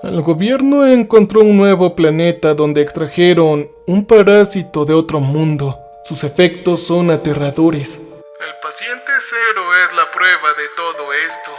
El gobierno encontró un nuevo planeta donde extrajeron un parásito de otro mundo. Sus efectos son aterradores. El paciente cero es la prueba de todo esto.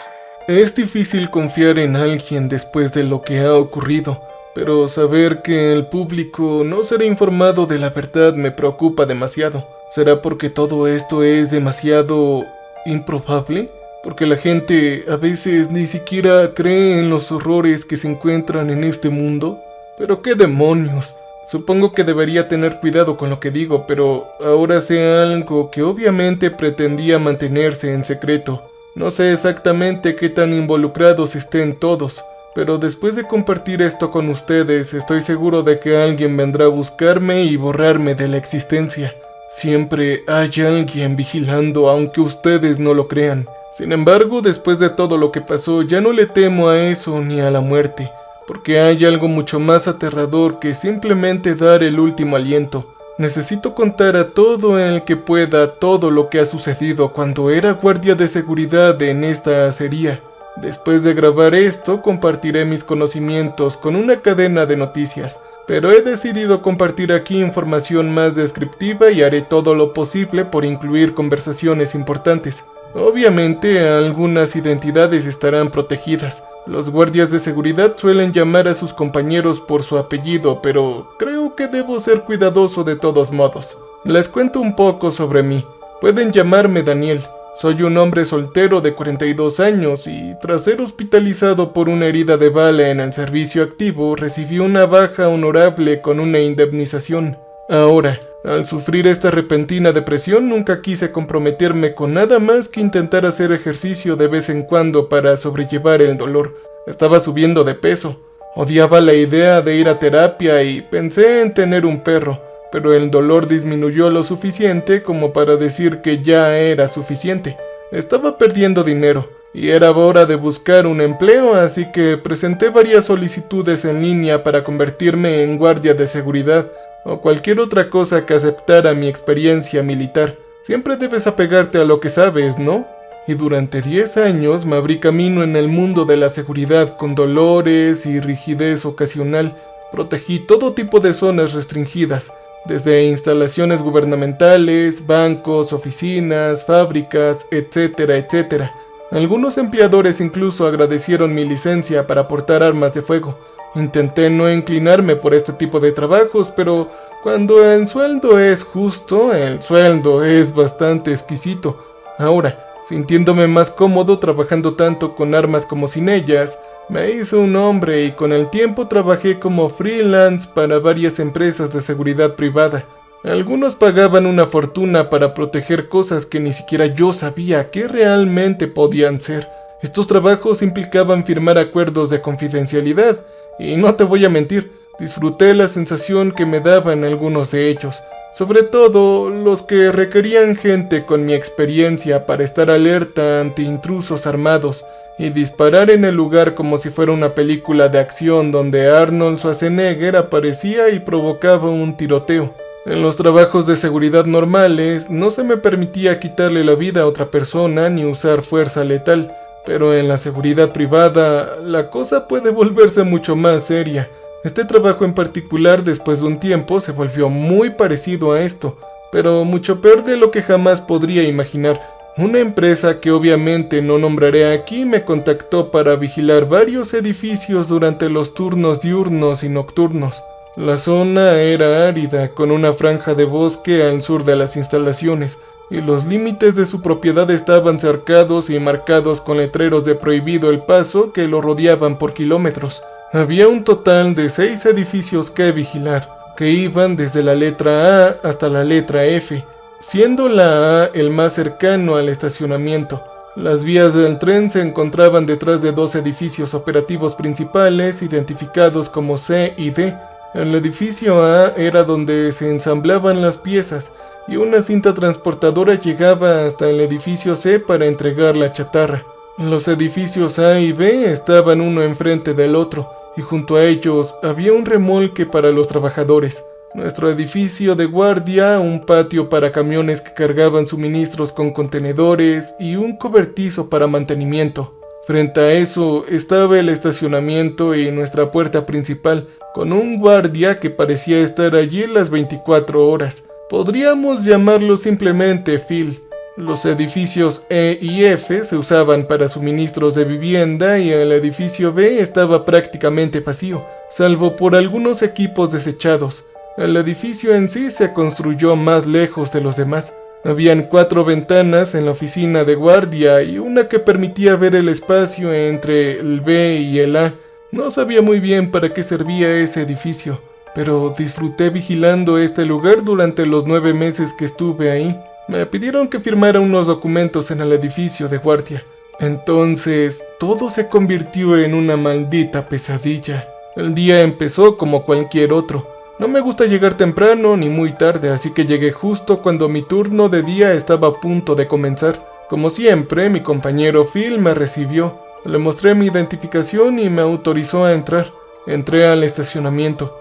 Es difícil confiar en alguien después de lo que ha ocurrido, pero saber que el público no será informado de la verdad me preocupa demasiado. ¿Será porque todo esto es demasiado improbable? Porque la gente a veces ni siquiera cree en los horrores que se encuentran en este mundo. ¿Pero qué demonios? Supongo que debería tener cuidado con lo que digo, pero ahora sé algo que obviamente pretendía mantenerse en secreto. No sé exactamente qué tan involucrados estén todos, pero después de compartir esto con ustedes, estoy seguro de que alguien vendrá a buscarme y borrarme de la existencia. Siempre hay alguien vigilando, aunque ustedes no lo crean. Sin embargo, después de todo lo que pasó, ya no le temo a eso ni a la muerte, porque hay algo mucho más aterrador que simplemente dar el último aliento. Necesito contar a todo el que pueda todo lo que ha sucedido cuando era guardia de seguridad en esta acería. Después de grabar esto, compartiré mis conocimientos con una cadena de noticias, pero he decidido compartir aquí información más descriptiva y haré todo lo posible por incluir conversaciones importantes. Obviamente, algunas identidades estarán protegidas. Los guardias de seguridad suelen llamar a sus compañeros por su apellido, pero creo que debo ser cuidadoso de todos modos. Les cuento un poco sobre mí. Pueden llamarme Daniel. Soy un hombre soltero de 42 años y, tras ser hospitalizado por una herida de bala en el servicio activo, recibí una baja honorable con una indemnización. Ahora, al sufrir esta repentina depresión, nunca quise comprometerme con nada más que intentar hacer ejercicio de vez en cuando para sobrellevar el dolor. Estaba subiendo de peso. Odiaba la idea de ir a terapia y pensé en tener un perro, pero el dolor disminuyó lo suficiente como para decir que ya era suficiente. Estaba perdiendo dinero y era hora de buscar un empleo, así que presenté varias solicitudes en línea para convertirme en guardia de seguridad o cualquier otra cosa que aceptara mi experiencia militar. Siempre debes apegarte a lo que sabes, ¿no? Y durante 10 años me abrí camino en el mundo de la seguridad con dolores y rigidez ocasional. Protegí todo tipo de zonas restringidas, desde instalaciones gubernamentales, bancos, oficinas, fábricas, etcétera, etcétera. Algunos empleadores incluso agradecieron mi licencia para portar armas de fuego. Intenté no inclinarme por este tipo de trabajos, pero cuando el sueldo es justo, el sueldo es bastante exquisito. Ahora, sintiéndome más cómodo trabajando tanto con armas como sin ellas, me hice un hombre y con el tiempo trabajé como freelance para varias empresas de seguridad privada. Algunos pagaban una fortuna para proteger cosas que ni siquiera yo sabía que realmente podían ser. Estos trabajos implicaban firmar acuerdos de confidencialidad, y no te voy a mentir, disfruté la sensación que me daban algunos de ellos, sobre todo los que requerían gente con mi experiencia para estar alerta ante intrusos armados y disparar en el lugar como si fuera una película de acción donde Arnold Schwarzenegger aparecía y provocaba un tiroteo. En los trabajos de seguridad normales no se me permitía quitarle la vida a otra persona ni usar fuerza letal, pero en la seguridad privada la cosa puede volverse mucho más seria. Este trabajo en particular después de un tiempo se volvió muy parecido a esto, pero mucho peor de lo que jamás podría imaginar. Una empresa que obviamente no nombraré aquí me contactó para vigilar varios edificios durante los turnos diurnos y nocturnos. La zona era árida, con una franja de bosque al sur de las instalaciones, y los límites de su propiedad estaban cercados y marcados con letreros de prohibido el paso que lo rodeaban por kilómetros. Había un total de 6 edificios que vigilar, que iban desde la letra A hasta la letra F, siendo la A el más cercano al estacionamiento. Las vías del tren se encontraban detrás de 2 edificios operativos principales identificados como C y D. El edificio A era donde se ensamblaban las piezas y una cinta transportadora llegaba hasta el edificio C para entregar la chatarra. Los edificios A y B estaban uno enfrente del otro y junto a ellos había un remolque para los trabajadores. Nuestro edificio de guardia, un patio para camiones que cargaban suministros con contenedores y un cobertizo para mantenimiento. Frente a eso estaba el estacionamiento y nuestra puerta principal, con un guardia que parecía estar allí las 24 horas. Podríamos llamarlo simplemente Phil. Los edificios E y F se usaban para suministros de vivienda y el edificio B estaba prácticamente vacío, salvo por algunos equipos desechados. El edificio en sí se construyó más lejos de los demás. Habían 4 ventanas en la oficina de guardia y una que permitía ver el espacio entre el B y el A. No sabía muy bien para qué servía ese edificio, pero disfruté vigilando este lugar durante los 9 meses que estuve ahí. Me pidieron que firmara unos documentos en el edificio de guardia. Entonces, todo se convirtió en una maldita pesadilla. El día empezó como cualquier otro. No me gusta llegar temprano ni muy tarde, así que llegué justo cuando mi turno de día estaba a punto de comenzar. Como siempre, mi compañero Phil me recibió. Le mostré mi identificación y me autorizó a entrar. Entré al estacionamiento.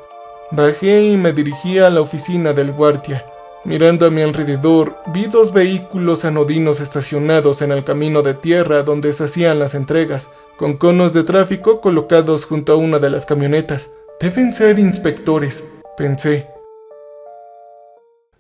Bajé y me dirigí a la oficina del guardia. Mirando a mi alrededor, vi 2 vehículos anodinos estacionados en el camino de tierra donde se hacían las entregas, con conos de tráfico colocados junto a una de las camionetas. Deben ser inspectores, pensé.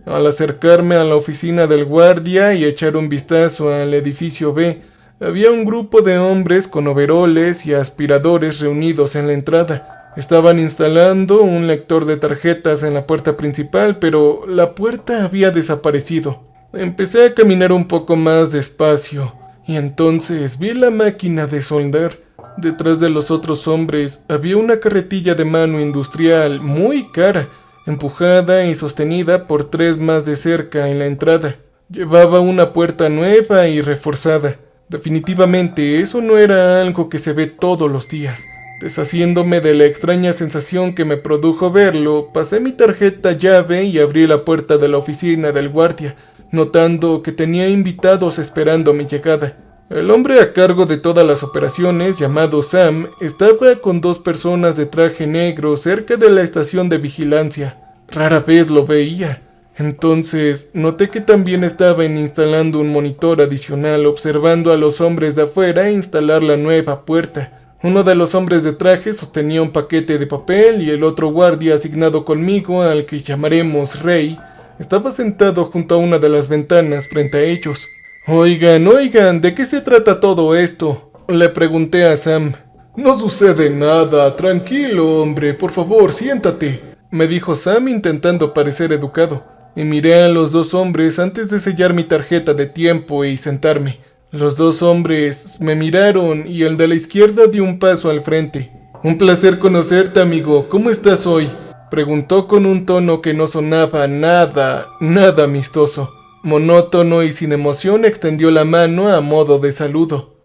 Al acercarme a la oficina del guardia y echar un vistazo al edificio B, había un grupo de hombres con overoles y aspiradores reunidos en la entrada. Estaban instalando un lector de tarjetas en la puerta principal, pero la puerta había desaparecido. Empecé a caminar un poco más despacio, y entonces vi la máquina de soldar. Detrás de los otros hombres había una carretilla de mano industrial muy cara, empujada y sostenida por 3 más de cerca en la entrada. Llevaba una puerta nueva y reforzada. Definitivamente eso no era algo que se ve todos los días. Deshaciéndome de la extraña sensación que me produjo verlo, pasé mi tarjeta llave y abrí la puerta de la oficina del guardia, notando que tenía invitados esperando mi llegada. El hombre a cargo de todas las operaciones, llamado Sam, estaba con 2 personas de traje negro cerca de la estación de vigilancia. Rara vez lo veía. Entonces, noté que también estaban instalando un monitor adicional, observando a los hombres de afuera instalar la nueva puerta. Uno de los hombres de traje sostenía un paquete de papel y el otro guardia asignado conmigo, al que llamaremos Rey, estaba sentado junto a una de las ventanas frente a ellos. Oigan, ¿de qué se trata todo esto?, le pregunté a Sam. No sucede nada, tranquilo hombre, por favor, siéntate, me dijo Sam intentando parecer educado, y miré a los 2 hombres antes de sellar mi tarjeta de tiempo y sentarme. Los 2 hombres me miraron y el de la izquierda dio un paso al frente. Un placer conocerte, amigo. ¿Cómo estás hoy?, preguntó con un tono que no sonaba nada amistoso. Monótono y sin emoción extendió la mano a modo de saludo.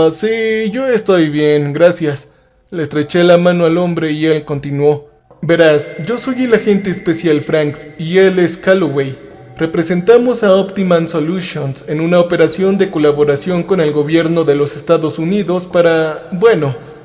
Sí, yo estoy bien, gracias. Le estreché la mano al hombre y él continuó. Verás, yo soy el agente especial Franks y él es Calloway. Representamos a Optiman Solutions en una operación de colaboración con el gobierno de los Estados Unidos para,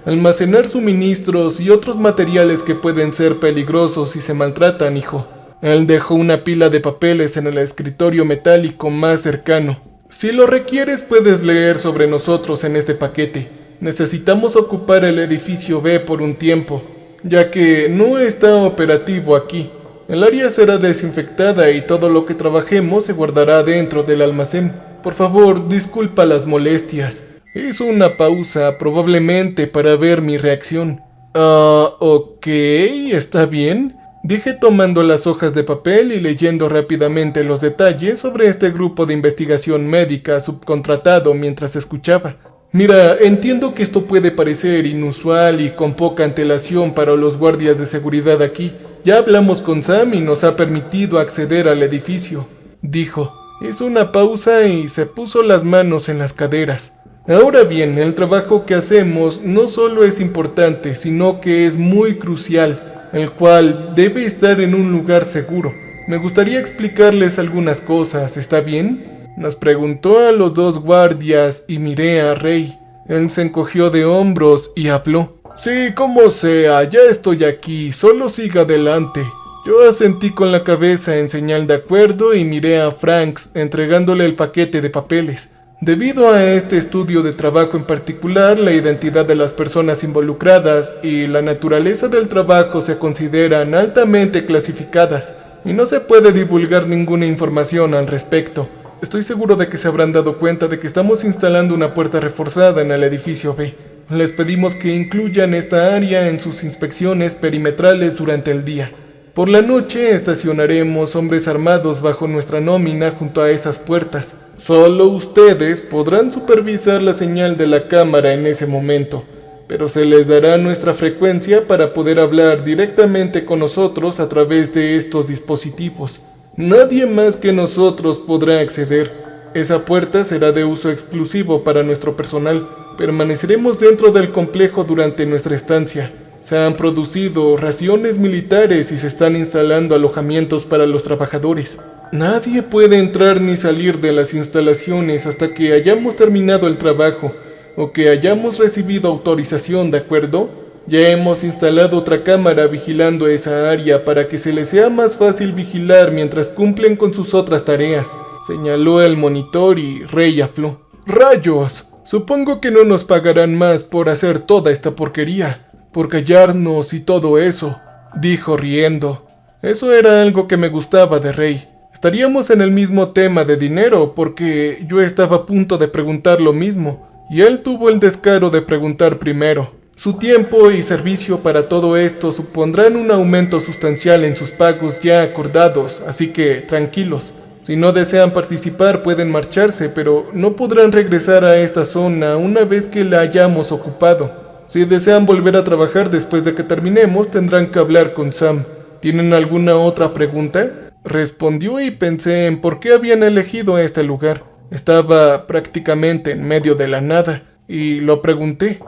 almacenar suministros y otros materiales que pueden ser peligrosos si se maltratan, hijo. Él dejó una pila de papeles en el escritorio metálico más cercano. Si lo requieres, puedes leer sobre nosotros en este paquete. Necesitamos ocupar el edificio B por un tiempo, ya que no está operativo aquí. El área será desinfectada y todo lo que trabajemos se guardará dentro del almacén. Por favor, disculpa las molestias. Hizo una pausa, probablemente para ver mi reacción. Ok, está bien, dije tomando las hojas de papel y leyendo rápidamente los detalles sobre este grupo de investigación médica subcontratado mientras escuchaba. Mira, entiendo que esto puede parecer inusual y con poca antelación para los guardias de seguridad aquí. Ya hablamos con Sam y nos ha permitido acceder al edificio, dijo. Hizo una pausa y se puso las manos en las caderas. Ahora bien, el trabajo que hacemos no solo es importante, sino que es muy crucial, el cual debe estar en un lugar seguro. Me gustaría explicarles algunas cosas, ¿está bien?, nos preguntó a los 2 guardias y miré a Rey. Él se encogió de hombros y habló. Sí, como sea, ya estoy aquí, solo siga adelante. Yo asentí con la cabeza en señal de acuerdo y miré a Franks entregándole el paquete de papeles. Debido a este estudio de trabajo en particular, la identidad de las personas involucradas y la naturaleza del trabajo se consideran altamente clasificadas y no se puede divulgar ninguna información al respecto. Estoy seguro de que se habrán dado cuenta de que estamos instalando una puerta reforzada en el edificio B. Les pedimos que incluyan esta área en sus inspecciones perimetrales durante el día. Por la noche estacionaremos hombres armados bajo nuestra nómina junto a esas puertas. Solo ustedes podrán supervisar la señal de la cámara en ese momento, pero se les dará nuestra frecuencia para poder hablar directamente con nosotros a través de estos dispositivos. Nadie más que nosotros podrá acceder. Esa puerta será de uso exclusivo para nuestro personal. Permaneceremos dentro del complejo durante nuestra estancia. Se han producido raciones militares y se están instalando alojamientos para los trabajadores. Nadie puede entrar ni salir de las instalaciones hasta que hayamos terminado el trabajo o que hayamos recibido autorización, ¿de acuerdo? Ya hemos instalado otra cámara vigilando esa área para que se les sea más fácil vigilar mientras cumplen con sus otras tareas, señaló el monitor y Rey habló. ¡Rayos! Supongo que no nos pagarán más por hacer toda esta porquería. Por callarnos y todo eso, dijo riendo. Eso era algo que me gustaba de Rey. Estaríamos en el mismo tema de dinero porque yo estaba a punto de preguntar lo mismo y él tuvo el descaro de preguntar primero. Su tiempo y servicio para todo esto supondrán un aumento sustancial en sus pagos ya acordados, así que tranquilos. Si no desean participar pueden marcharse, pero no podrán regresar a esta zona una vez que la hayamos ocupado. Si desean volver a trabajar después de que terminemos, tendrán que hablar con Sam. ¿Tienen alguna otra pregunta? Respondió y pensé en por qué habían elegido este lugar. Estaba prácticamente en medio de la nada, y lo pregunté.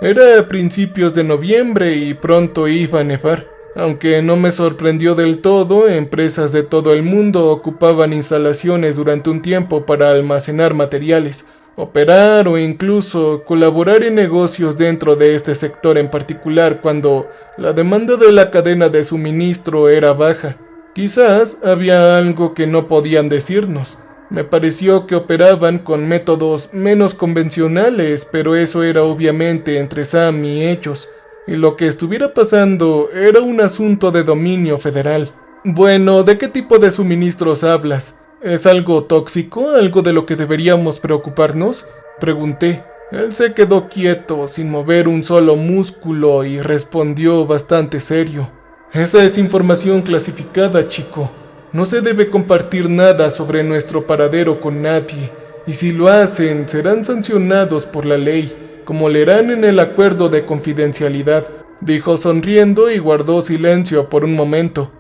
Era a principios de noviembre y pronto iba a nevar. Aunque no me sorprendió del todo, empresas de todo el mundo ocupaban instalaciones durante un tiempo para almacenar materiales, operar o incluso colaborar en negocios dentro de este sector en particular cuando la demanda de la cadena de suministro era baja. Quizás había algo que no podían decirnos. Me pareció que operaban con métodos menos convencionales, pero eso era obviamente entre Sam y ellos, y lo que estuviera pasando era un asunto de dominio federal. Bueno, ¿de qué tipo de suministros hablas? ¿Es algo tóxico? ¿Algo de lo que deberíamos preocuparnos? Pregunté. Él se quedó quieto, sin mover un solo músculo, y respondió bastante serio. Esa es información clasificada, chico. No se debe compartir nada sobre nuestro paradero con nadie, y si lo hacen, serán sancionados por la ley, como leerán en el acuerdo de confidencialidad, dijo sonriendo y guardó silencio por un momento.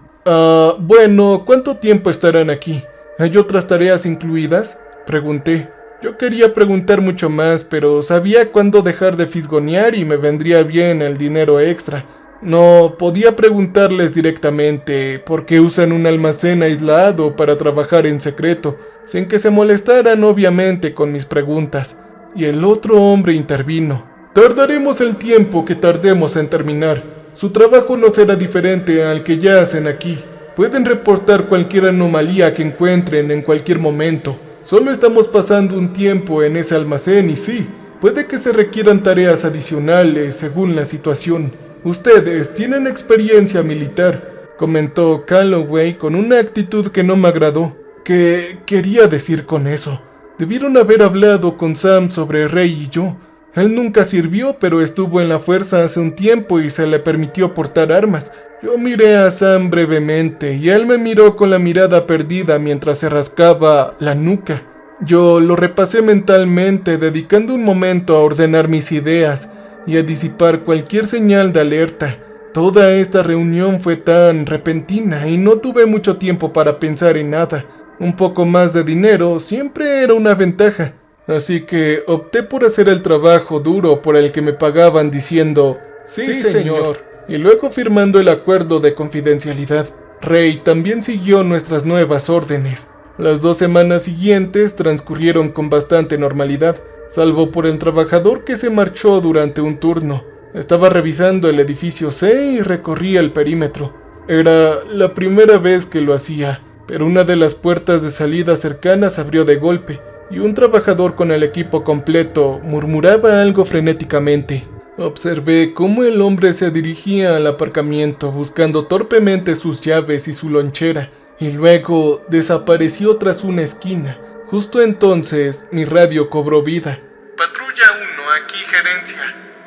Bueno, ¿cuánto tiempo estarán aquí? ¿Hay otras tareas incluidas? Pregunté. Yo quería preguntar mucho más, pero sabía cuándo dejar de fisgonear y me vendría bien el dinero extra. No podía preguntarles directamente por qué usan un almacén aislado para trabajar en secreto, sin que se molestaran obviamente con mis preguntas. Y el otro hombre intervino. Tardaremos el tiempo que tardemos en terminar. Su trabajo no será diferente al que ya hacen aquí. Pueden reportar cualquier anomalía que encuentren en cualquier momento. Solo estamos pasando un tiempo en ese almacén y sí, puede que se requieran tareas adicionales según la situación. Ustedes tienen experiencia militar, comentó Calloway con una actitud que no me agradó. ¿Qué quería decir con eso? Debieron haber hablado con Sam sobre Rey y yo. Él nunca sirvió, pero estuvo en la fuerza hace un tiempo y se le permitió portar armas. Yo miré a Sam brevemente y él me miró con la mirada perdida mientras se rascaba la nuca. Yo lo repasé mentalmente, dedicando un momento a ordenar mis ideas y a disipar cualquier señal de alerta. Toda esta reunión fue tan repentina y no tuve mucho tiempo para pensar en nada. Un poco más de dinero siempre era una ventaja, así que opté por hacer el trabajo duro por el que me pagaban diciendo «Sí, señor», y luego firmando el acuerdo de confidencialidad. Rey también siguió nuestras nuevas órdenes. Las 2 semanas siguientes transcurrieron con bastante normalidad, salvo por el trabajador que se marchó durante un turno. Estaba revisando el edificio C y recorría el perímetro. Era la primera vez que lo hacía. pero una de las puertas de salida cercanas abrió de golpe, y un trabajador con el equipo completo murmuraba algo frenéticamente. Observé cómo el hombre se dirigía al aparcamiento buscando torpemente sus llaves y su lonchera, y luego desapareció tras una esquina. Justo entonces mi radio cobró vida. Patrulla 1, aquí gerencia.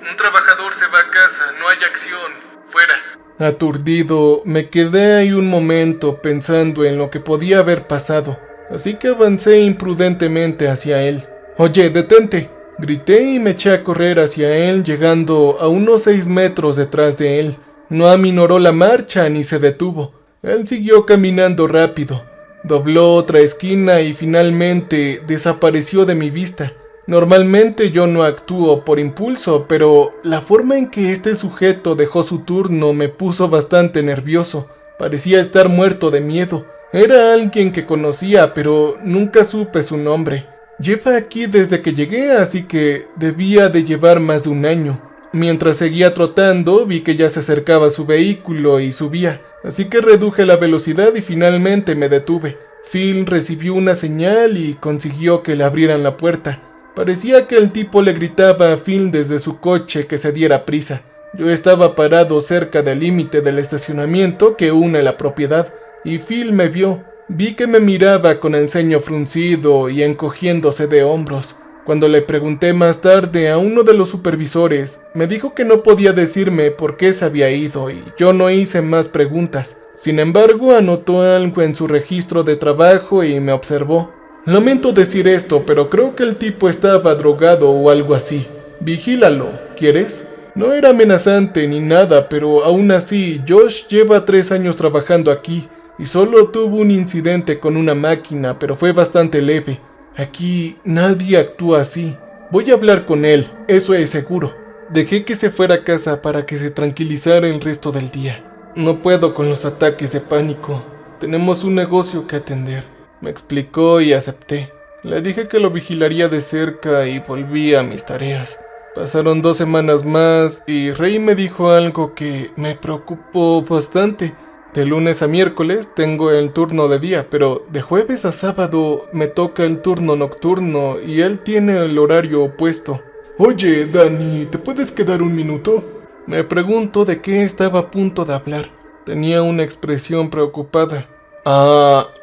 Un trabajador se va a casa, no hay acción. Fuera. Aturdido, me quedé ahí un momento pensando en lo que podía haber pasado, así que avancé imprudentemente hacia él. «Oye, detente», grité y me eché a correr hacia él, llegando a unos 6 metros detrás de él. No aminoró la marcha ni se detuvo. Él siguió caminando rápido. Dobló otra esquina y finalmente desapareció de mi vista. Normalmente yo no actúo por impulso, pero la forma en que este sujeto dejó su turno me puso bastante nervioso. Parecía estar muerto de miedo. Era alguien que conocía, pero nunca supe su nombre. Lleva aquí desde que llegué, así que debía de llevar más de un año. Mientras seguía trotando, vi que ya se acercaba a su vehículo y subía, así que reduje la velocidad y finalmente me detuve. Phil recibió una señal y consiguió que le abrieran la puerta. Parecía que el tipo le gritaba a Phil desde su coche que se diera prisa. Yo estaba parado cerca del límite del estacionamiento que une la propiedad, y Phil me vio. Vi que me miraba con el ceño fruncido y encogiéndose de hombros. Cuando le pregunté más tarde a uno de los supervisores, me dijo que no podía decirme por qué se había ido y yo no hice más preguntas. Sin embargo, anotó algo en su registro de trabajo y me observó. Lamento decir esto, pero creo que el tipo estaba drogado o algo así. Vigílalo, ¿quieres? No era amenazante ni nada, pero aún así, Josh lleva 3 años trabajando aquí y solo tuvo un incidente con una máquina, pero fue bastante leve. Aquí nadie actúa así. Voy a hablar con él, eso es seguro. Dejé que se fuera a casa para que se tranquilizara el resto del día. No puedo con los ataques de pánico. Tenemos un negocio que atender. Me explicó y acepté. Le dije que lo vigilaría de cerca y volví a mis tareas. Pasaron 2 semanas más y Ray me dijo algo que me preocupó bastante. De lunes a miércoles tengo el turno de día, pero de jueves a sábado me toca el turno nocturno y él tiene el horario opuesto. Oye, Danny, ¿te puedes quedar un minuto? Me pregunto de qué estaba a punto de hablar. Tenía una expresión preocupada.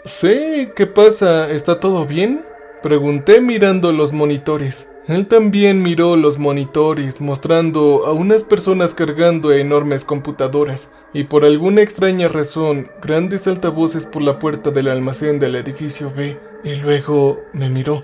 Sí, ¿qué pasa? ¿Está todo bien? Pregunté mirando los monitores. Él también miró los monitores, mostrando a unas personas cargando enormes computadoras, y por alguna extraña razón, grandes altavoces por la puerta del almacén del edificio B, y luego me miró.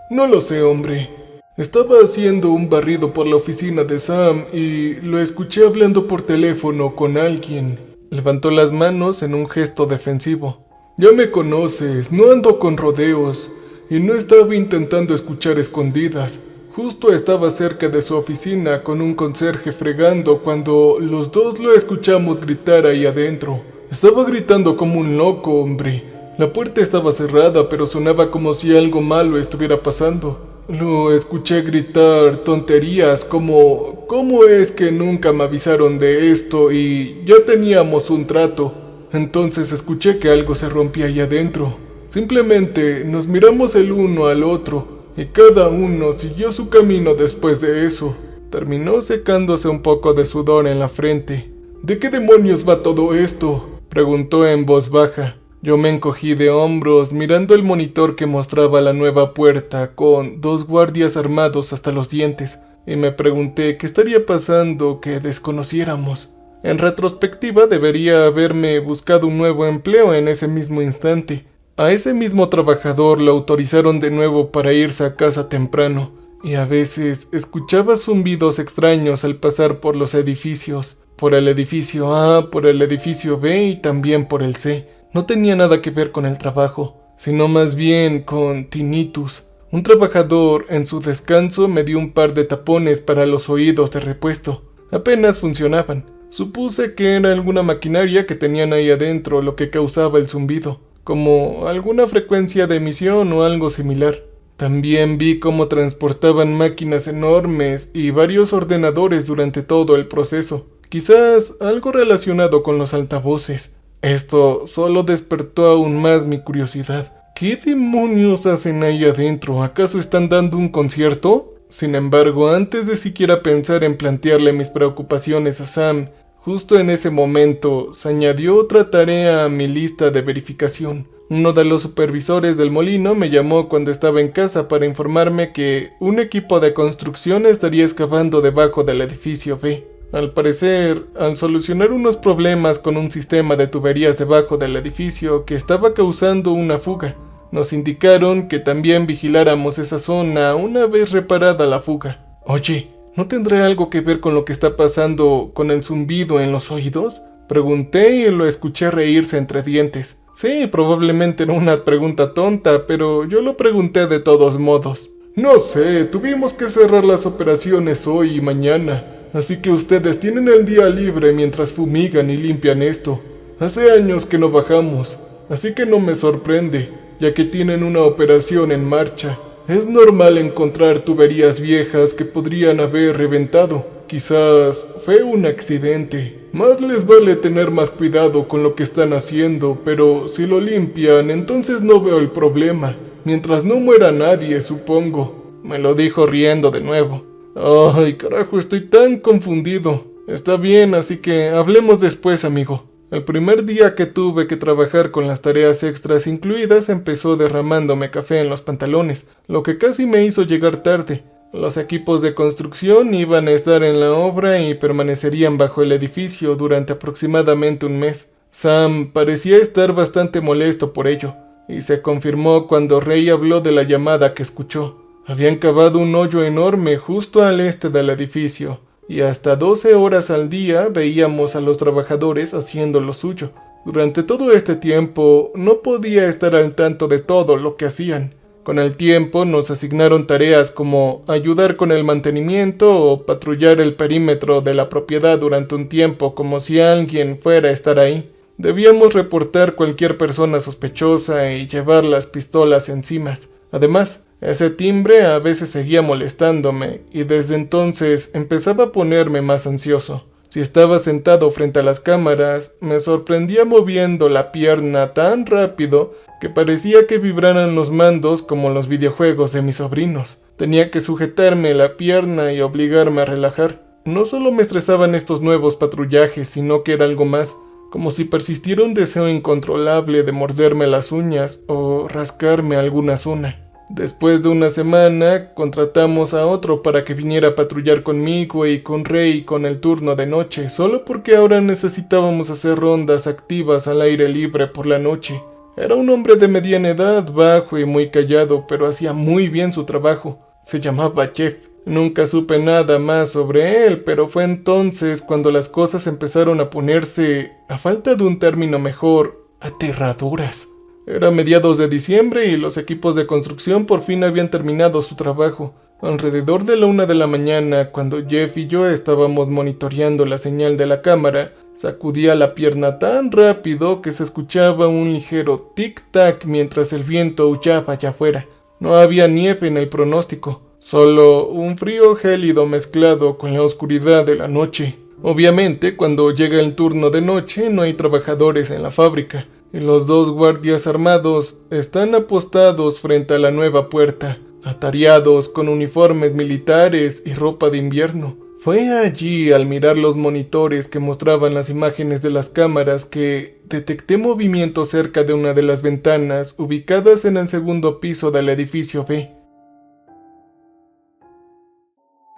No lo sé, hombre. Estaba haciendo un barrido por la oficina de Sam y lo escuché hablando por teléfono con alguien. Levantó las manos en un gesto defensivo. Ya me conoces, no ando con rodeos. Y no estaba intentando escuchar escondidas. Justo estaba cerca de su oficina con un conserje fregando cuando los dos lo escuchamos gritar ahí adentro. Estaba gritando como un loco, hombre. La puerta estaba cerrada, pero sonaba como si algo malo estuviera pasando. Lo escuché gritar tonterías como ¿cómo es que nunca me avisaron de esto y ya teníamos un trato? Entonces escuché que algo se rompía ahí adentro. Simplemente nos miramos el uno al otro y cada uno siguió su camino después de eso. Terminó secándose un poco de sudor en la frente. ¿De qué demonios va todo esto?, preguntó en voz baja. Yo me encogí de hombros mirando el monitor que mostraba la nueva puerta con 2 guardias armados hasta los dientes y me pregunté qué estaría pasando que desconociéramos. En retrospectiva debería haberme buscado un nuevo empleo en ese mismo instante. A ese mismo trabajador lo autorizaron de nuevo para irse a casa temprano y a veces escuchaba zumbidos extraños al pasar por los edificios, por el edificio A, por el edificio B y también por el C. No tenía nada que ver con el trabajo, sino más bien con tinnitus. Un trabajador en su descanso me dio un par de tapones para los oídos de repuesto. Apenas funcionaban. Supuse que era alguna maquinaria que tenían ahí adentro lo que causaba el zumbido, como alguna frecuencia de emisión o algo similar. También vi cómo transportaban máquinas enormes y varios ordenadores durante todo el proceso. Quizás algo relacionado con los altavoces. Esto solo despertó aún más mi curiosidad. ¿Qué demonios hacen ahí adentro? ¿Acaso están dando un concierto? Sin embargo, antes de siquiera pensar en plantearle mis preocupaciones a Sam, justo en ese momento se añadió otra tarea a mi lista de verificación. Uno de los supervisores del molino me llamó cuando estaba en casa para informarme que un equipo de construcción estaría excavando debajo del edificio B. Al parecer, al solucionar unos problemas con un sistema de tuberías debajo del edificio que estaba causando una fuga, nos indicaron que también vigiláramos esa zona una vez reparada la fuga. Oye, ¿no tendrá algo que ver con lo que está pasando con el zumbido en los oídos? Pregunté y lo escuché reírse entre dientes. Sí, probablemente era una pregunta tonta, pero yo lo pregunté de todos modos. No sé, tuvimos que cerrar las operaciones hoy y mañana, así que ustedes tienen el día libre mientras fumigan y limpian esto. Hace años que no bajamos, así que no me sorprende, ya que tienen una operación en marcha. Es normal encontrar tuberías viejas que podrían haber reventado. Quizás fue un accidente. Más les vale tener más cuidado con lo que están haciendo, pero si lo limpian, entonces no veo el problema. Mientras no muera nadie, supongo. Me lo dijo riendo de nuevo. Ay, carajo, estoy tan confundido. Está bien, así que hablemos después, amigo. El primer día que tuve que trabajar con las tareas extras incluidas empezó derramándome café en los pantalones, lo que casi me hizo llegar tarde. Los equipos de construcción iban a estar en la obra y permanecerían bajo el edificio durante aproximadamente un mes. Sam parecía estar bastante molesto por ello, y se confirmó cuando Ray habló de la llamada que escuchó. Habían cavado un hoyo enorme justo al este del edificio, y hasta 12 horas al día veíamos a los trabajadores haciendo lo suyo. Durante todo este tiempo no podía estar al tanto de todo lo que hacían. Con el tiempo nos asignaron tareas como ayudar con el mantenimiento o patrullar el perímetro de la propiedad durante un tiempo como si alguien fuera a estar ahí. Debíamos reportar cualquier persona sospechosa y llevar las pistolas encima. Además, ese timbre a veces seguía molestándome y desde entonces empezaba a ponerme más ansioso. Si estaba sentado frente a las cámaras, me sorprendía moviendo la pierna tan rápido que parecía que vibraran los mandos como los videojuegos de mis sobrinos. Tenía que sujetarme la pierna y obligarme a relajar. No solo me estresaban estos nuevos patrullajes, sino que era algo más, como si persistiera un deseo incontrolable de morderme las uñas o rascarme alguna zona. Después de una semana, contratamos a otro para que viniera a patrullar conmigo y con Ray con el turno de noche, solo porque ahora necesitábamos hacer rondas activas al aire libre por la noche. Era un hombre de mediana edad, bajo y muy callado, pero hacía muy bien su trabajo. Se llamaba Jeff. Nunca supe nada más sobre él, pero fue entonces cuando las cosas empezaron a ponerse, a falta de un término mejor, aterradoras. Era mediados de diciembre y los equipos de construcción por fin habían terminado su trabajo. Alrededor de la 1 de la mañana, cuando Jeff y yo estábamos monitoreando la señal de la cámara, sacudía la pierna tan rápido que se escuchaba un ligero tic-tac mientras el viento aullaba allá afuera. No había nieve en el pronóstico, solo un frío gélido mezclado con la oscuridad de la noche. Obviamente, cuando llega el turno de noche no hay trabajadores en la fábrica, y los dos guardias armados están apostados frente a la nueva puerta, atareados con uniformes militares y ropa de invierno. Fue allí, al mirar los monitores que mostraban las imágenes de las cámaras, que detecté movimiento cerca de una de las ventanas ubicadas en el segundo piso del edificio B.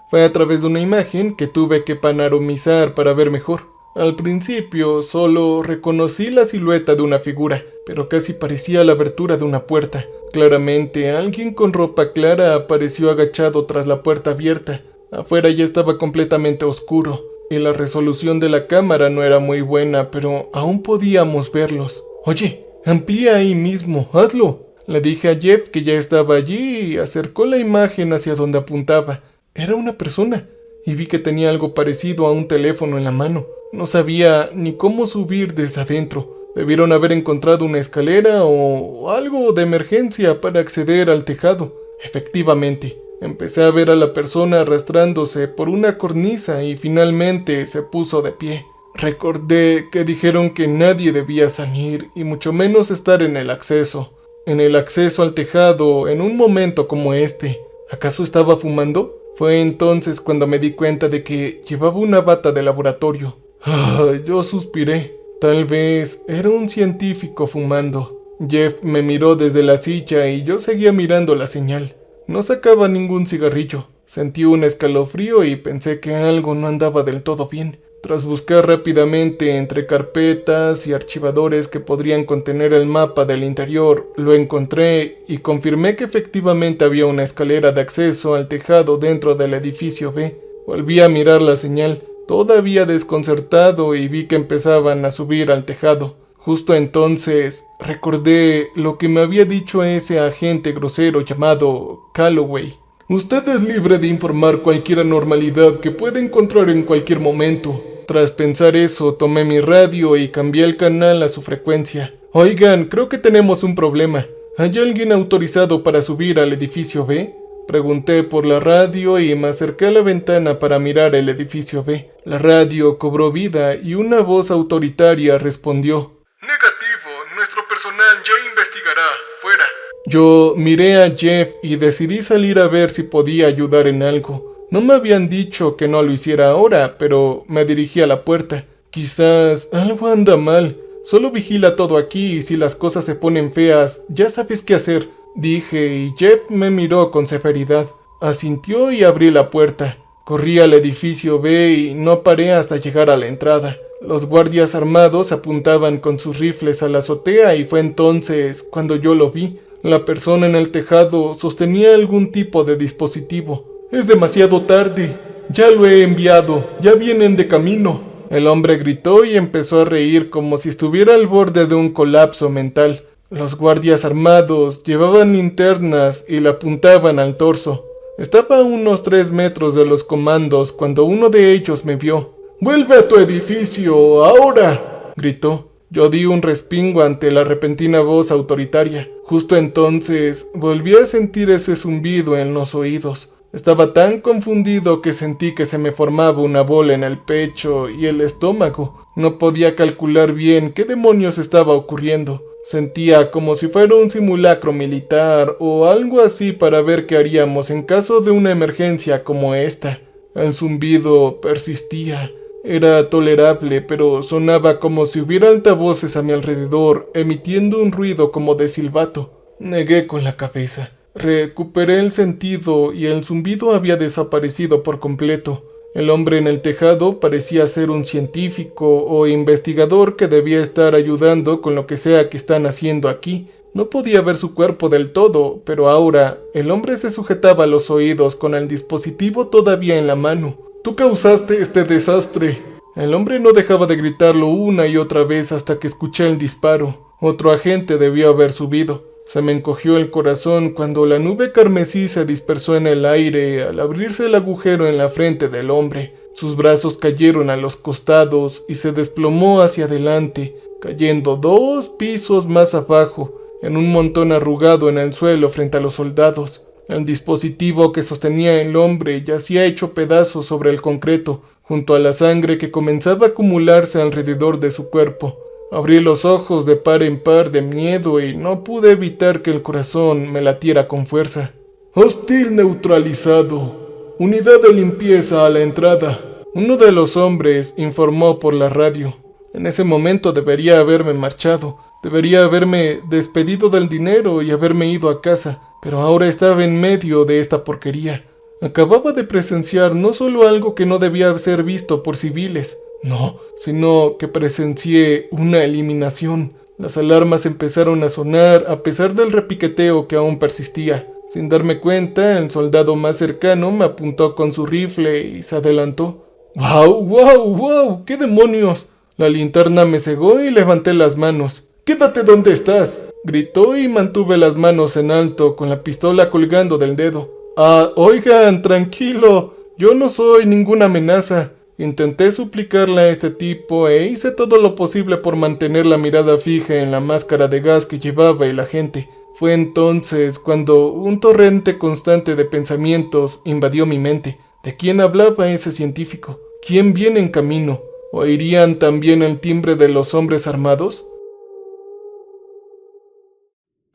Fue a través de una imagen que tuve que panoramizar para ver mejor. Al principio solo reconocí la silueta de una figura, pero casi parecía la abertura de una puerta. Claramente alguien con ropa clara apareció agachado tras la puerta abierta. Afuera ya estaba completamente oscuro, y la resolución de la cámara no era muy buena, pero aún podíamos verlos. «Oye, amplía ahí mismo, hazlo», le dije a Jeff, que ya estaba allí, y acercó la imagen hacia donde apuntaba. Era una persona, y vi que tenía algo parecido a un teléfono en la mano. No sabía ni cómo subir desde adentro. Debieron haber encontrado una escalera o algo de emergencia para acceder al tejado. Efectivamente, empecé a ver a la persona arrastrándose por una cornisa y finalmente se puso de pie. Recordé que dijeron que nadie debía salir y mucho menos estar en el acceso. En el acceso al tejado en un momento como este. ¿Acaso estaba fumando? Fue entonces cuando me di cuenta de que llevaba una bata de laboratorio. Yo suspiré. Tal vez era un científico fumando. Jeff me miró desde la silla y yo seguía mirando la señal. No sacaba ningún cigarrillo. Sentí un escalofrío y pensé que algo no andaba del todo bien. Tras buscar rápidamente entre carpetas y archivadores que podrían contener el mapa del interior, lo encontré y confirmé que efectivamente había una escalera de acceso al tejado dentro del edificio B. Volví a mirar la señal, todavía desconcertado, y vi que empezaban a subir al tejado. Justo entonces recordé lo que me había dicho ese agente grosero llamado Calloway. Usted es libre de informar cualquier anormalidad que pueda encontrar en cualquier momento. Tras pensar eso, tomé mi radio y cambié el canal a su frecuencia. Oigan, creo que tenemos un problema. ¿Hay alguien autorizado para subir al edificio B? Pregunté por la radio y me acerqué a la ventana para mirar el edificio B. La radio cobró vida y una voz autoritaria respondió. Negativo, nuestro personal ya investigará. Fuera. Yo miré a Jeff y decidí salir a ver si podía ayudar en algo. No me habían dicho que no lo hiciera ahora, pero me dirigí a la puerta. Quizás algo anda mal. Solo vigila todo aquí y si las cosas se ponen feas, ya sabes qué hacer, dije, y Jeff me miró con severidad. Asintió y abrí la puerta. Corrí al edificio B y no paré hasta llegar a la entrada. Los guardias armados apuntaban con sus rifles a la azotea y fue entonces cuando yo lo vi. La persona en el tejado sostenía algún tipo de dispositivo. Es demasiado tarde. Ya lo he enviado. Ya vienen de camino. El hombre gritó y empezó a reír como si estuviera al borde de un colapso mental. Los guardias armados llevaban linternas y le apuntaban al torso. Estaba a unos 3 metros de los comandos cuando uno de ellos me vio. ¡Vuelve a tu edificio, ahora!, gritó. Yo di un respingo ante la repentina voz autoritaria. Justo entonces volví a sentir ese zumbido en los oídos. Estaba tan confundido que sentí que se me formaba una bola en el pecho y el estómago. No podía calcular bien qué demonios estaba ocurriendo. Sentía como si fuera un simulacro militar o algo así para ver qué haríamos en caso de una emergencia como esta. El zumbido persistía. Era tolerable, pero sonaba como si hubiera altavoces a mi alrededor, emitiendo un ruido como de silbato. Negué con la cabeza. Recuperé el sentido y el zumbido había desaparecido por completo. El hombre en el tejado parecía ser un científico o investigador que debía estar ayudando con lo que sea que están haciendo aquí. No podía ver su cuerpo del todo, pero ahora el hombre se sujetaba los oídos con el dispositivo todavía en la mano. ¡Tú causaste este desastre! El hombre no dejaba de gritarlo una y otra vez hasta que escuché el disparo. Otro agente debió haber subido. Se me encogió el corazón cuando la nube carmesí se dispersó en el aire al abrirse el agujero en la frente del hombre. Sus brazos cayeron a los costados y se desplomó hacia adelante, cayendo 2 pisos más abajo, en un montón arrugado en el suelo frente a los soldados. El dispositivo que sostenía el hombre yacía hecho pedazos sobre el concreto, junto a la sangre que comenzaba a acumularse alrededor de su cuerpo. Abrí los ojos de par en par de miedo y no pude evitar que el corazón me latiera con fuerza. Hostil neutralizado. Unidad de limpieza a la entrada. Uno de los hombres informó por la radio. En ese momento debería haberme marchado. Debería haberme despedido del dinero y haberme ido a casa. Pero ahora estaba en medio de esta porquería. Acababa de presenciar no solo algo que no debía ser visto por civiles. No, sino que presencié una eliminación. Las alarmas empezaron a sonar a pesar del repiqueteo que aún persistía. Sin darme cuenta, el soldado más cercano me apuntó con su rifle y se adelantó. ¡Wow, wow, wow! ¡Qué demonios! La linterna me cegó y levanté las manos. ¡Quédate donde estás!, gritó y mantuve las manos en alto con la pistola colgando del dedo. Oigan, tranquilo, yo no soy ninguna amenaza. Intenté suplicarle a este tipo e hice todo lo posible por mantener la mirada fija en la máscara de gas que llevaba el agente. Fue entonces cuando un torrente constante de pensamientos invadió mi mente. ¿De quién hablaba ese científico? ¿Quién viene en camino? ¿Oirían también el timbre de los hombres armados?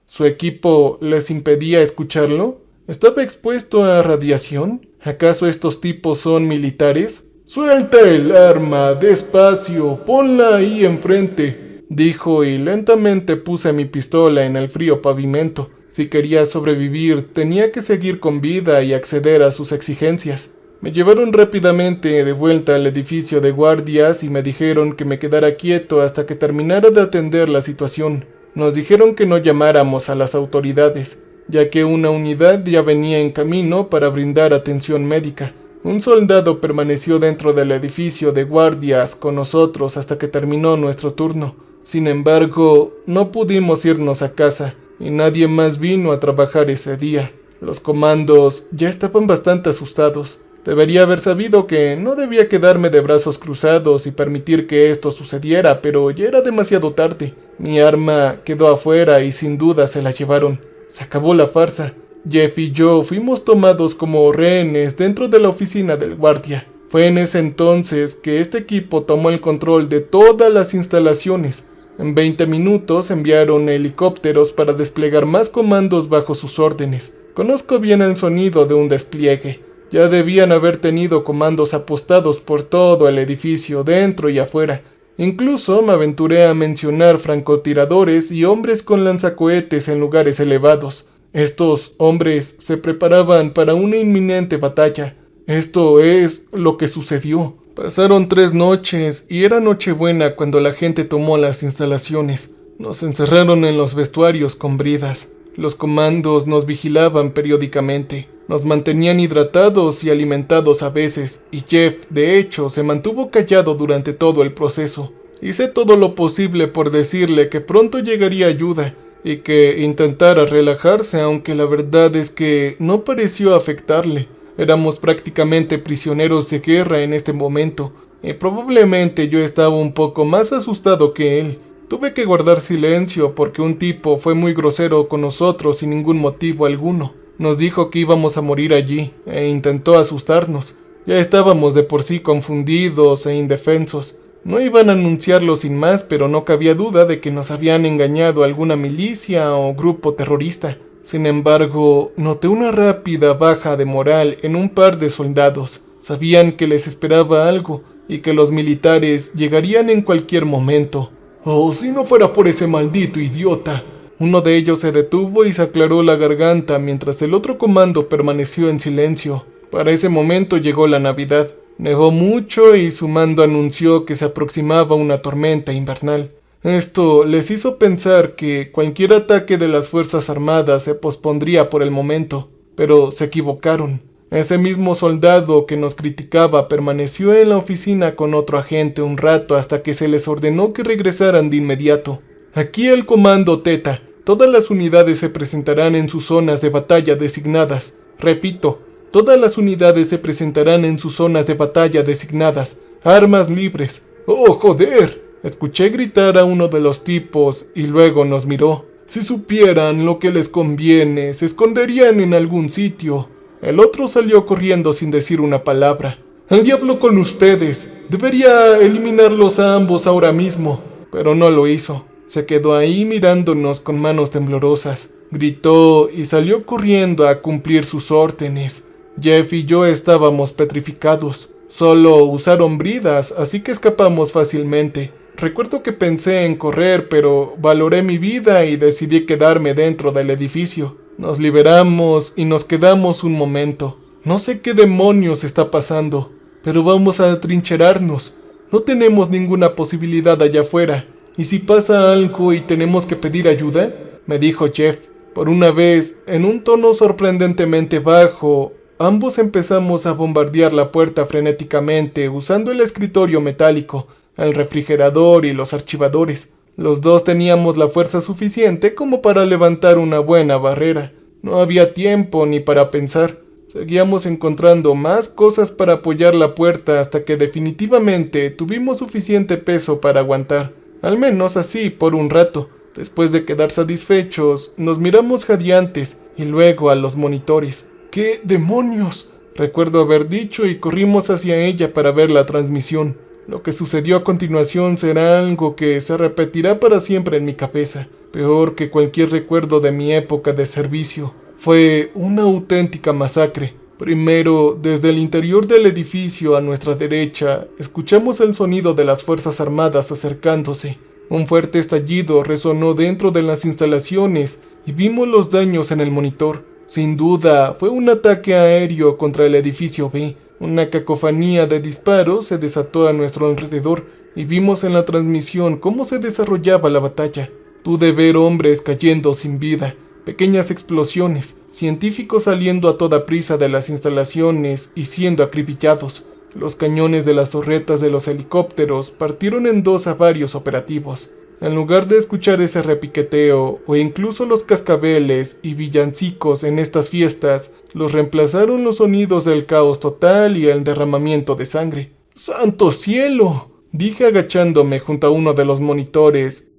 ¿Su equipo les impedía escucharlo? ¿Estaba expuesto a radiación? ¿Acaso estos tipos son militares? «Suelta el arma, despacio, ponla ahí enfrente», dijo, y lentamente puse mi pistola en el frío pavimento. Si quería sobrevivir, tenía que seguir con vida y acceder a sus exigencias. Me llevaron rápidamente de vuelta al edificio de guardias y me dijeron que me quedara quieto hasta que terminara de atender la situación. Nos dijeron que no llamáramos a las autoridades, ya que una unidad ya venía en camino para brindar atención médica. Un soldado permaneció dentro del edificio de guardias con nosotros hasta que terminó nuestro turno. Sin embargo, no pudimos irnos a casa, y nadie más vino a trabajar ese día. Los comandos ya estaban bastante asustados. Debería haber sabido que no debía quedarme de brazos cruzados y permitir que esto sucediera, pero ya era demasiado tarde. Mi arma quedó afuera y sin duda se la llevaron. Se acabó la farsa. Jeff y yo fuimos tomados como rehenes dentro de la oficina del guardia. Fue en ese entonces que este equipo tomó el control de todas las instalaciones. En 20 minutos enviaron helicópteros para desplegar más comandos bajo sus órdenes. Conozco bien el sonido de un despliegue. Ya debían haber tenido comandos apostados por todo el edificio, dentro y afuera. Incluso me aventuré a mencionar francotiradores y hombres con lanzacohetes en lugares elevados. Estos hombres se preparaban para una inminente batalla. Esto es lo que sucedió. Pasaron 3 noches y era Nochebuena cuando la gente tomó las instalaciones. Nos encerraron en los vestuarios con bridas. Los comandos nos vigilaban periódicamente. Nos mantenían hidratados y alimentados a veces, y Jeff, de hecho, se mantuvo callado durante todo el proceso. Hice todo lo posible por decirle que pronto llegaría ayuda y que intentara relajarse, aunque la verdad es que no pareció afectarle. Éramos prácticamente prisioneros de guerra en este momento, y probablemente yo estaba un poco más asustado que él. Tuve que guardar silencio porque un tipo fue muy grosero con nosotros sin ningún motivo alguno. Nos dijo que íbamos a morir allí, e intentó asustarnos. Ya estábamos de por sí confundidos e indefensos. No iban a anunciarlo sin más, pero no cabía duda de que nos habían engañado alguna milicia o grupo terrorista. Sin embargo, noté una rápida baja de moral en un par de soldados. Sabían que les esperaba algo y que los militares llegarían en cualquier momento. «Oh, si no fuera por ese maldito idiota». Uno de ellos se detuvo y se aclaró la garganta mientras el otro comando permaneció en silencio. Para ese momento llegó la Navidad. Negó mucho y su mando anunció que se aproximaba una tormenta invernal. Esto les hizo pensar que cualquier ataque de las Fuerzas Armadas se pospondría por el momento, pero se equivocaron. Ese mismo soldado que nos criticaba permaneció en la oficina con otro agente un rato hasta que se les ordenó que regresaran de inmediato. «Aquí el comando Teta. Todas las unidades se presentarán en sus zonas de batalla designadas. Repito, todas las unidades se presentarán en sus zonas de batalla designadas. Armas libres». «¡Oh, joder!», escuché gritar a uno de los tipos y luego nos miró. «Si supieran lo que les conviene, se esconderían en algún sitio». El otro salió corriendo sin decir una palabra. «¡Al diablo con ustedes! Debería eliminarlos a ambos ahora mismo». Pero no lo hizo. Se quedó ahí mirándonos con manos temblorosas. Gritó y salió corriendo a cumplir sus órdenes. Jeff y yo estábamos petrificados. Solo usaron bridas, así que escapamos fácilmente. Recuerdo que pensé en correr, pero valoré mi vida y decidí quedarme dentro del edificio. Nos liberamos y nos quedamos un momento. No sé qué demonios está pasando, pero vamos a atrincherarnos. No tenemos ninguna posibilidad allá afuera. ¿Y si pasa algo y tenemos que pedir ayuda?», me dijo Jeff. Por una vez, en un tono sorprendentemente bajo, ambos empezamos a bombardear la puerta frenéticamente usando el escritorio metálico, el refrigerador y los archivadores. Los dos teníamos la fuerza suficiente como para levantar una buena barrera. No había tiempo ni para pensar. Seguíamos encontrando más cosas para apoyar la puerta hasta que definitivamente tuvimos suficiente peso para aguantar. Al menos así por un rato. Después de quedar satisfechos, nos miramos jadeantes y luego a los monitores. «¿Qué demonios?», recuerdo haber dicho, y corrimos hacia ella para ver la transmisión. Lo que sucedió a continuación será algo que se repetirá para siempre en mi cabeza, peor que cualquier recuerdo de mi época de servicio. Fue una auténtica masacre. Primero, desde el interior del edificio a nuestra derecha, escuchamos el sonido de las Fuerzas Armadas acercándose. Un fuerte estallido resonó dentro de las instalaciones y vimos los daños en el monitor. Sin duda, fue un ataque aéreo contra el edificio B. Una cacofonía de disparos se desató a nuestro alrededor y vimos en la transmisión cómo se desarrollaba la batalla. Pude ver hombres cayendo sin vida, pequeñas explosiones, científicos saliendo a toda prisa de las instalaciones y siendo acribillados. Los cañones de las torretas de los helicópteros partieron en dos a varios operativos. En lugar de escuchar ese repiqueteo o incluso los cascabeles y villancicos en estas fiestas, los reemplazaron los sonidos del caos total y el derramamiento de sangre. ¡Santo cielo!, dije agachándome junto a uno de los monitores,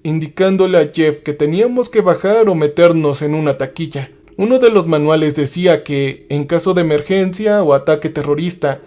indicándole a Jeff que teníamos que bajar o meternos en una taquilla. Uno de los manuales decía que, en caso de emergencia o ataque terrorista,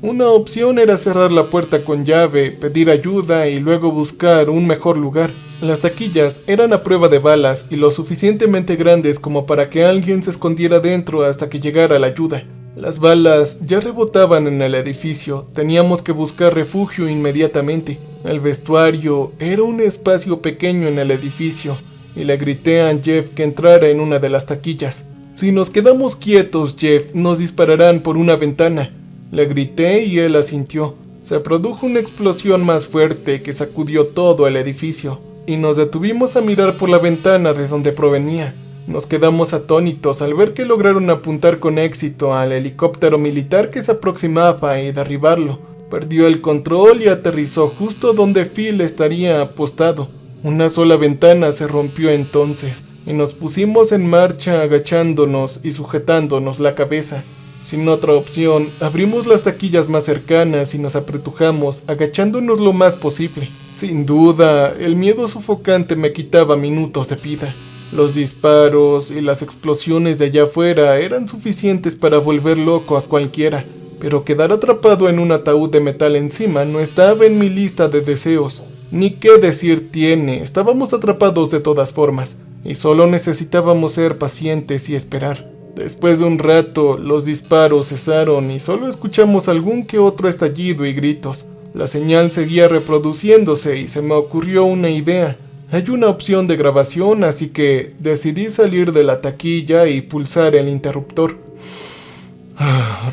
una opción era cerrar la puerta con llave, pedir ayuda y luego buscar un mejor lugar. Las taquillas eran a prueba de balas y lo suficientemente grandes como para que alguien se escondiera dentro hasta que llegara la ayuda. Las balas ya rebotaban en el edificio, teníamos que buscar refugio inmediatamente. El vestuario era un espacio pequeño en el edificio y le grité a Jeff que entrara en una de las taquillas. Si nos quedamos quietos, Jeff, nos dispararán por una ventana. Le grité y él asintió. Se produjo una explosión más fuerte que sacudió todo el edificio, y nos detuvimos a mirar por la ventana de donde provenía. Nos quedamos atónitos al ver que lograron apuntar con éxito al helicóptero militar que se aproximaba y derribarlo. Perdió el control y aterrizó justo donde Phil estaría apostado. Una sola ventana se rompió entonces, y nos pusimos en marcha agachándonos y sujetándonos la cabeza. Sin otra opción, abrimos las taquillas más cercanas y nos apretujamos, agachándonos lo más posible. Sin duda, el miedo sofocante me quitaba minutos de vida. Los disparos y las explosiones de allá afuera eran suficientes para volver loco a cualquiera, pero quedar atrapado en un ataúd de metal encima no estaba en mi lista de deseos. Ni qué decir tiene, estábamos atrapados de todas formas, y solo necesitábamos ser pacientes y esperar. Después de un rato, los disparos cesaron y solo escuchamos algún que otro estallido y gritos. La señal seguía reproduciéndose y se me ocurrió una idea. Hay una opción de grabación, así que decidí salir de la taquilla y pulsar el interruptor.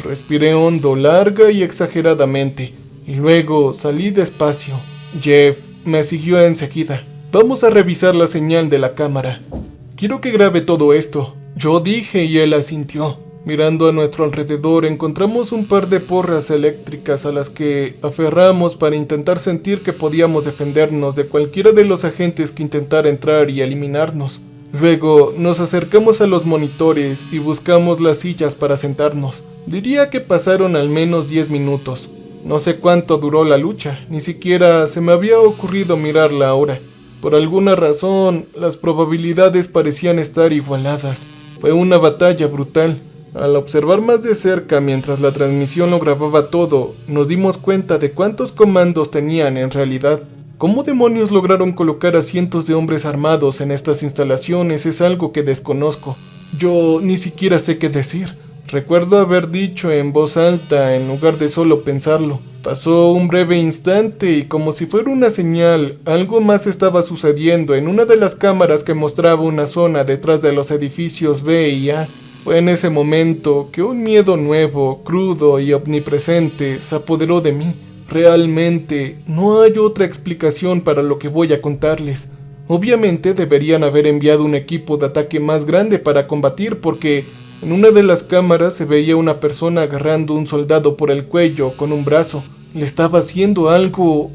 Respiré hondo, larga y exageradamente, y luego salí despacio. Jeff me siguió enseguida. Vamos a revisar la señal de la cámara. Quiero que grabe todo esto. Yo dije y él asintió. Mirando a nuestro alrededor encontramos un par de porras eléctricas a las que aferramos para intentar sentir que podíamos defendernos de cualquiera de los agentes que intentara entrar y eliminarnos. Luego nos acercamos a los monitores y buscamos las sillas para sentarnos. Diría que pasaron al menos 10 minutos. No sé cuánto duró la lucha, ni siquiera se me había ocurrido mirarla ahora. Por alguna razón, las probabilidades parecían estar igualadas. Fue una batalla brutal. Al observar más de cerca mientras la transmisión lo grababa todo, nos dimos cuenta de cuántos comandos tenían en realidad. ¿Cómo demonios lograron colocar a cientos de hombres armados en estas instalaciones? Es algo que desconozco. Yo ni siquiera sé qué decir. Recuerdo haber dicho en voz alta en lugar de solo pensarlo. Pasó un breve instante y como si fuera una señal, algo más estaba sucediendo en una de las cámaras que mostraba una zona detrás de los edificios B y A. Fue en ese momento que un miedo nuevo, crudo y omnipresente se apoderó de mí. Realmente, no hay otra explicación para lo que voy a contarles. Obviamente deberían haber enviado un equipo de ataque más grande para combatir porque en una de las cámaras se veía una persona agarrando a un soldado por el cuello con un brazo. Le estaba haciendo algo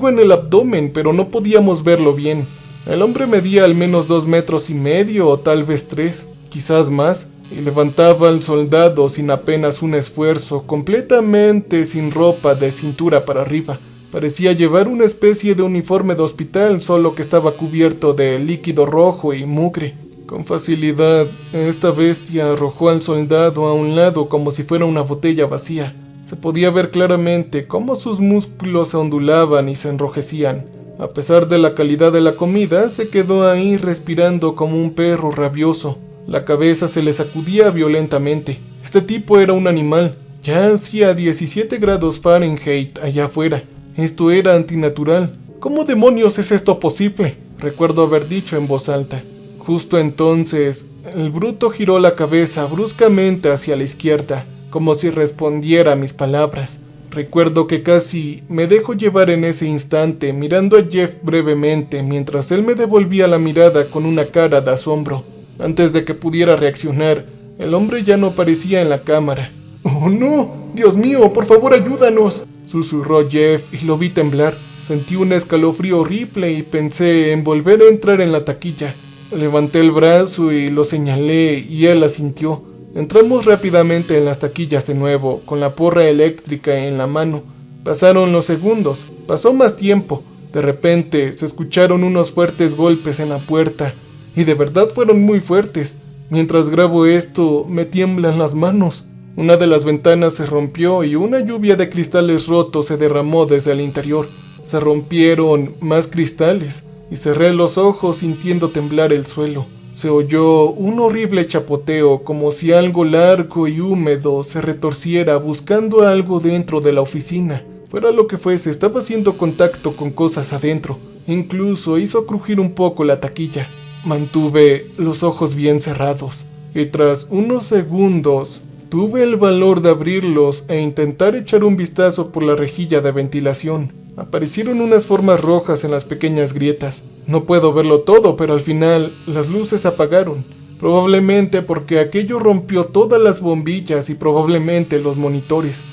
en el abdomen, pero no podíamos verlo bien. El hombre medía al menos 2,5 metros o tal vez 3, quizás más, y levantaba al soldado sin apenas un esfuerzo, completamente sin ropa de cintura para arriba. Parecía llevar una especie de uniforme de hospital, solo que estaba cubierto de líquido rojo y mugre. Con facilidad, esta bestia arrojó al soldado a un lado como si fuera una botella vacía. Se podía ver claramente cómo sus músculos se ondulaban y se enrojecían. A pesar de la calidad de la comida, se quedó ahí respirando como un perro rabioso. La cabeza se le sacudía violentamente. Este tipo era un animal. Ya hacía 17 grados Fahrenheit allá afuera. Esto era antinatural. ¿Cómo demonios es esto posible? Recuerdo haber dicho en voz alta. Justo entonces, el bruto giró la cabeza bruscamente hacia la izquierda, como si respondiera a mis palabras. Recuerdo que casi me dejo llevar en ese instante, mirando a Jeff brevemente, mientras él me devolvía la mirada con una cara de asombro. Antes de que pudiera reaccionar, el hombre ya no aparecía en la cámara. ¡Oh no! ¡Dios mío, por favor ayúdanos!, susurró Jeff y lo vi temblar. Sentí un escalofrío horrible y pensé en volver a entrar en la taquilla. Levanté el brazo y lo señalé y él asintió. Entramos rápidamente en las taquillas de nuevo, con la porra eléctrica en la mano. Pasaron los segundos, pasó más tiempo. De repente se escucharon unos fuertes golpes en la puerta, y de verdad fueron muy fuertes. Mientras grabo esto, me tiemblan las manos. Una de las ventanas se rompió y una lluvia de cristales rotos se derramó desde el interior. Se rompieron más cristales, y cerré los ojos sintiendo temblar el suelo. Se oyó un horrible chapoteo, como si algo largo y húmedo se retorciera buscando algo dentro de la oficina. Fuera lo que fuese, estaba haciendo contacto con cosas adentro. Incluso hizo crujir un poco la taquilla. Mantuve los ojos bien cerrados, y tras unos segundos tuve el valor de abrirlos e intentar echar un vistazo por la rejilla de ventilación. Aparecieron unas formas rojas en las pequeñas grietas. No puedo verlo todo, pero al final las luces apagaron. Probablemente porque aquello rompió todas las bombillas y probablemente los monitores.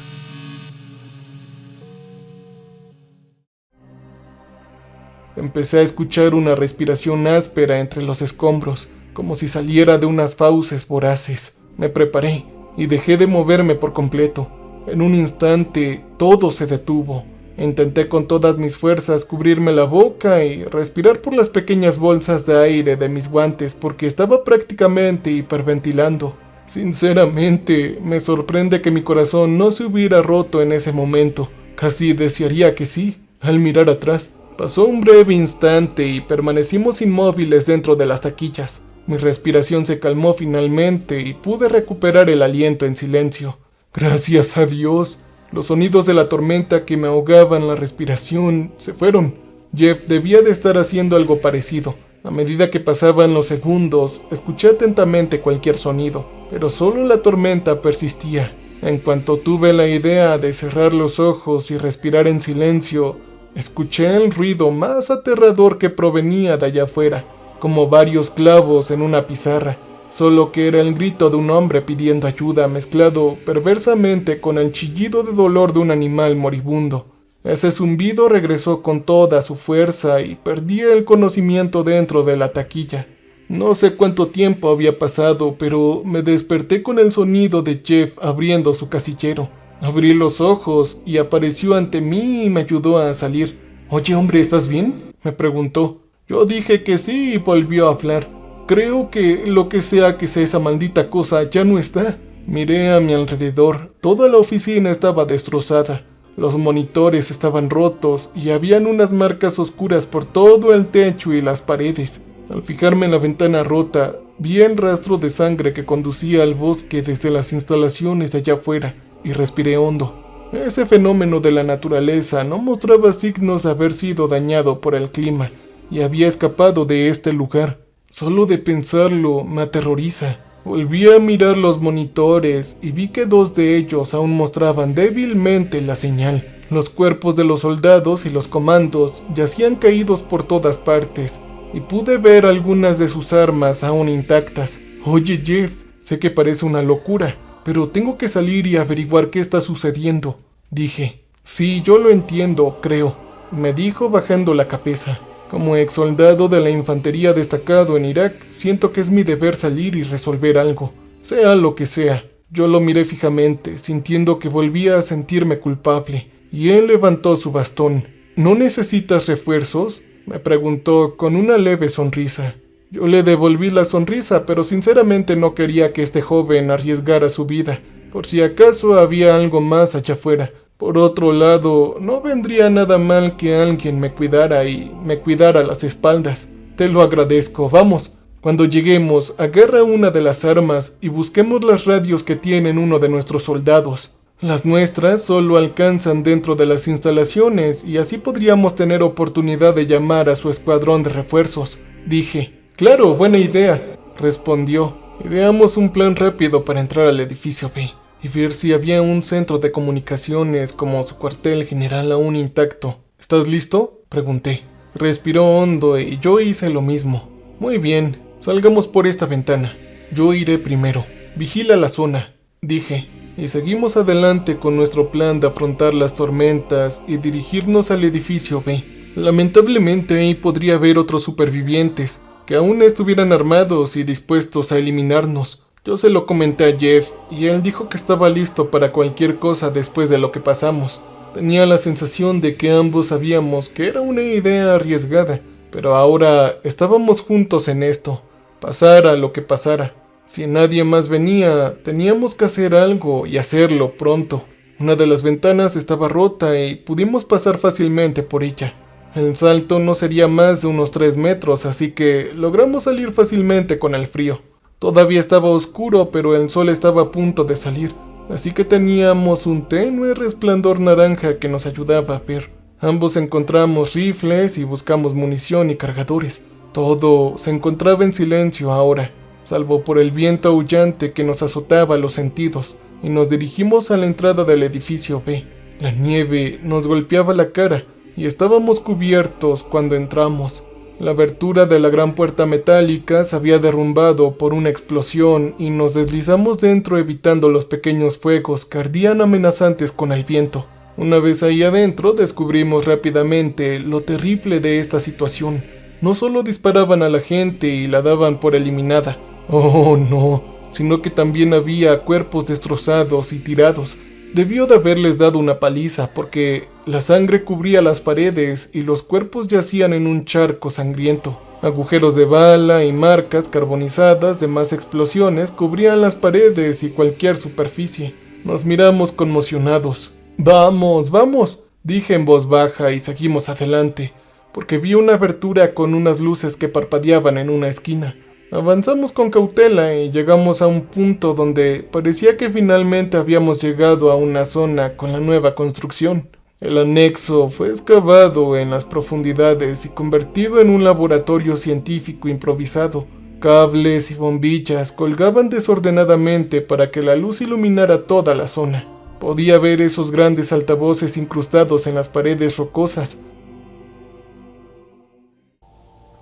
Empecé a escuchar una respiración áspera entre los escombros, como si saliera de unas fauces voraces. Me preparé y dejé de moverme por completo. En un instante todo se detuvo. Intenté con todas mis fuerzas cubrirme la boca y respirar por las pequeñas bolsas de aire de mis guantes porque estaba prácticamente hiperventilando. Sinceramente, me sorprende que mi corazón no se hubiera roto en ese momento. Casi desearía que sí. Al mirar atrás, pasó un breve instante y permanecimos inmóviles dentro de las taquillas. Mi respiración se calmó finalmente y pude recuperar el aliento en silencio. Gracias a Dios. Los sonidos de la tormenta que me ahogaban la respiración se fueron. Jeff debía de estar haciendo algo parecido. A medida que pasaban los segundos, escuché atentamente cualquier sonido, pero solo la tormenta persistía. En cuanto tuve la idea de cerrar los ojos y respirar en silencio, escuché el ruido más aterrador que provenía de allá afuera, como varios clavos en una pizarra. Solo que era el grito de un hombre pidiendo ayuda mezclado perversamente con el chillido de dolor de un animal moribundo. Ese zumbido regresó con toda su fuerza y perdí el conocimiento dentro de la taquilla. No sé cuánto tiempo había pasado, pero me desperté con el sonido de Jeff abriendo su casillero. Abrí los ojos y apareció ante mí y me ayudó a salir. «Oye, hombre, ¿estás bien?», me preguntó. Yo dije que sí y volvió a hablar. «Creo que lo que sea esa maldita cosa ya no está». Miré a mi alrededor. Toda la oficina estaba destrozada. Los monitores estaban rotos y habían unas marcas oscuras por todo el techo y las paredes. Al fijarme en la ventana rota, vi el rastro de sangre que conducía al bosque desde las instalaciones de allá afuera y respiré hondo. Ese fenómeno de la naturaleza no mostraba signos de haber sido dañado por el clima y había escapado de este lugar. Solo de pensarlo me aterroriza. Volví a mirar los monitores y vi que 2 de ellos aún mostraban débilmente la señal. Los cuerpos de los soldados y los comandos yacían caídos por todas partes y pude ver algunas de sus armas aún intactas. «Oye, Jeff, sé que parece una locura, pero tengo que salir y averiguar qué está sucediendo», dije. «Sí, yo lo entiendo, creo», me dijo bajando la cabeza. Como ex soldado de la infantería destacado en Irak, siento que es mi deber salir y resolver algo, sea lo que sea. Yo lo miré fijamente, sintiendo que volvía a sentirme culpable, y él levantó su bastón. «¿No necesitas refuerzos?», me preguntó con una leve sonrisa. Yo le devolví la sonrisa, pero sinceramente no quería que este joven arriesgara su vida. por si acaso había algo más allá afuera. Por otro lado, no vendría nada mal que alguien me cuidara y me cuidara las espaldas. Te lo agradezco, vamos. Cuando lleguemos, agarra una de las armas y busquemos las radios que tienen uno de nuestros soldados. Las nuestras solo alcanzan dentro de las instalaciones y así podríamos tener oportunidad de llamar a su escuadrón de refuerzos. Dije, claro, buena idea, respondió. Ideamos un plan rápido para entrar al edificio B y ver si había un centro de comunicaciones como su cuartel general aún intacto. ¿Estás listo?, pregunté. Respiró hondo y yo hice lo mismo. Muy bien, salgamos por esta ventana. Yo iré primero. Vigila la zona, dije, y seguimos adelante con nuestro plan de afrontar las tormentas y dirigirnos al edificio B. Lamentablemente ahí podría haber otros supervivientes que aún estuvieran armados y dispuestos a eliminarnos. Yo se lo comenté a Jeff y él dijo que estaba listo para cualquier cosa después de lo que pasamos. Tenía la sensación de que ambos sabíamos que era una idea arriesgada, pero ahora estábamos juntos en esto, pasara lo que pasara. Si nadie más venía, teníamos que hacer algo y hacerlo pronto. Una de las ventanas estaba rota y pudimos pasar fácilmente por ella. El salto no sería más de unos 3 metros, así que logramos salir fácilmente con el frío. Todavía estaba oscuro, pero el sol estaba a punto de salir, así que teníamos un tenue resplandor naranja que nos ayudaba a ver. Ambos encontramos rifles y buscamos munición y cargadores. Todo se encontraba en silencio ahora, salvo por el viento aullante que nos azotaba los sentidos, y nos dirigimos a la entrada del edificio B. La nieve nos golpeaba la cara y estábamos cubiertos cuando entramos. La abertura de la gran puerta metálica se había derrumbado por una explosión y nos deslizamos dentro evitando los pequeños fuegos que ardían amenazantes con el viento. Una vez ahí adentro descubrimos rápidamente lo terrible de esta situación. No solo disparaban a la gente y la daban por eliminada, oh no, sino que también había cuerpos destrozados y tirados. Debió de haberles dado una paliza porque la sangre cubría las paredes y los cuerpos yacían en un charco sangriento. Agujeros de bala y marcas carbonizadas de más explosiones cubrían las paredes y cualquier superficie. Nos miramos conmocionados. ¡Vamos, vamos!, dije en voz baja y seguimos adelante, porque vi una abertura con unas luces que parpadeaban en una esquina. Avanzamos con cautela y llegamos a un punto donde parecía que finalmente habíamos llegado a una zona con la nueva construcción. El anexo fue excavado en las profundidades y convertido en un laboratorio científico improvisado. Cables y bombillas colgaban desordenadamente para que la luz iluminara toda la zona. Podía ver esos grandes altavoces incrustados en las paredes rocosas.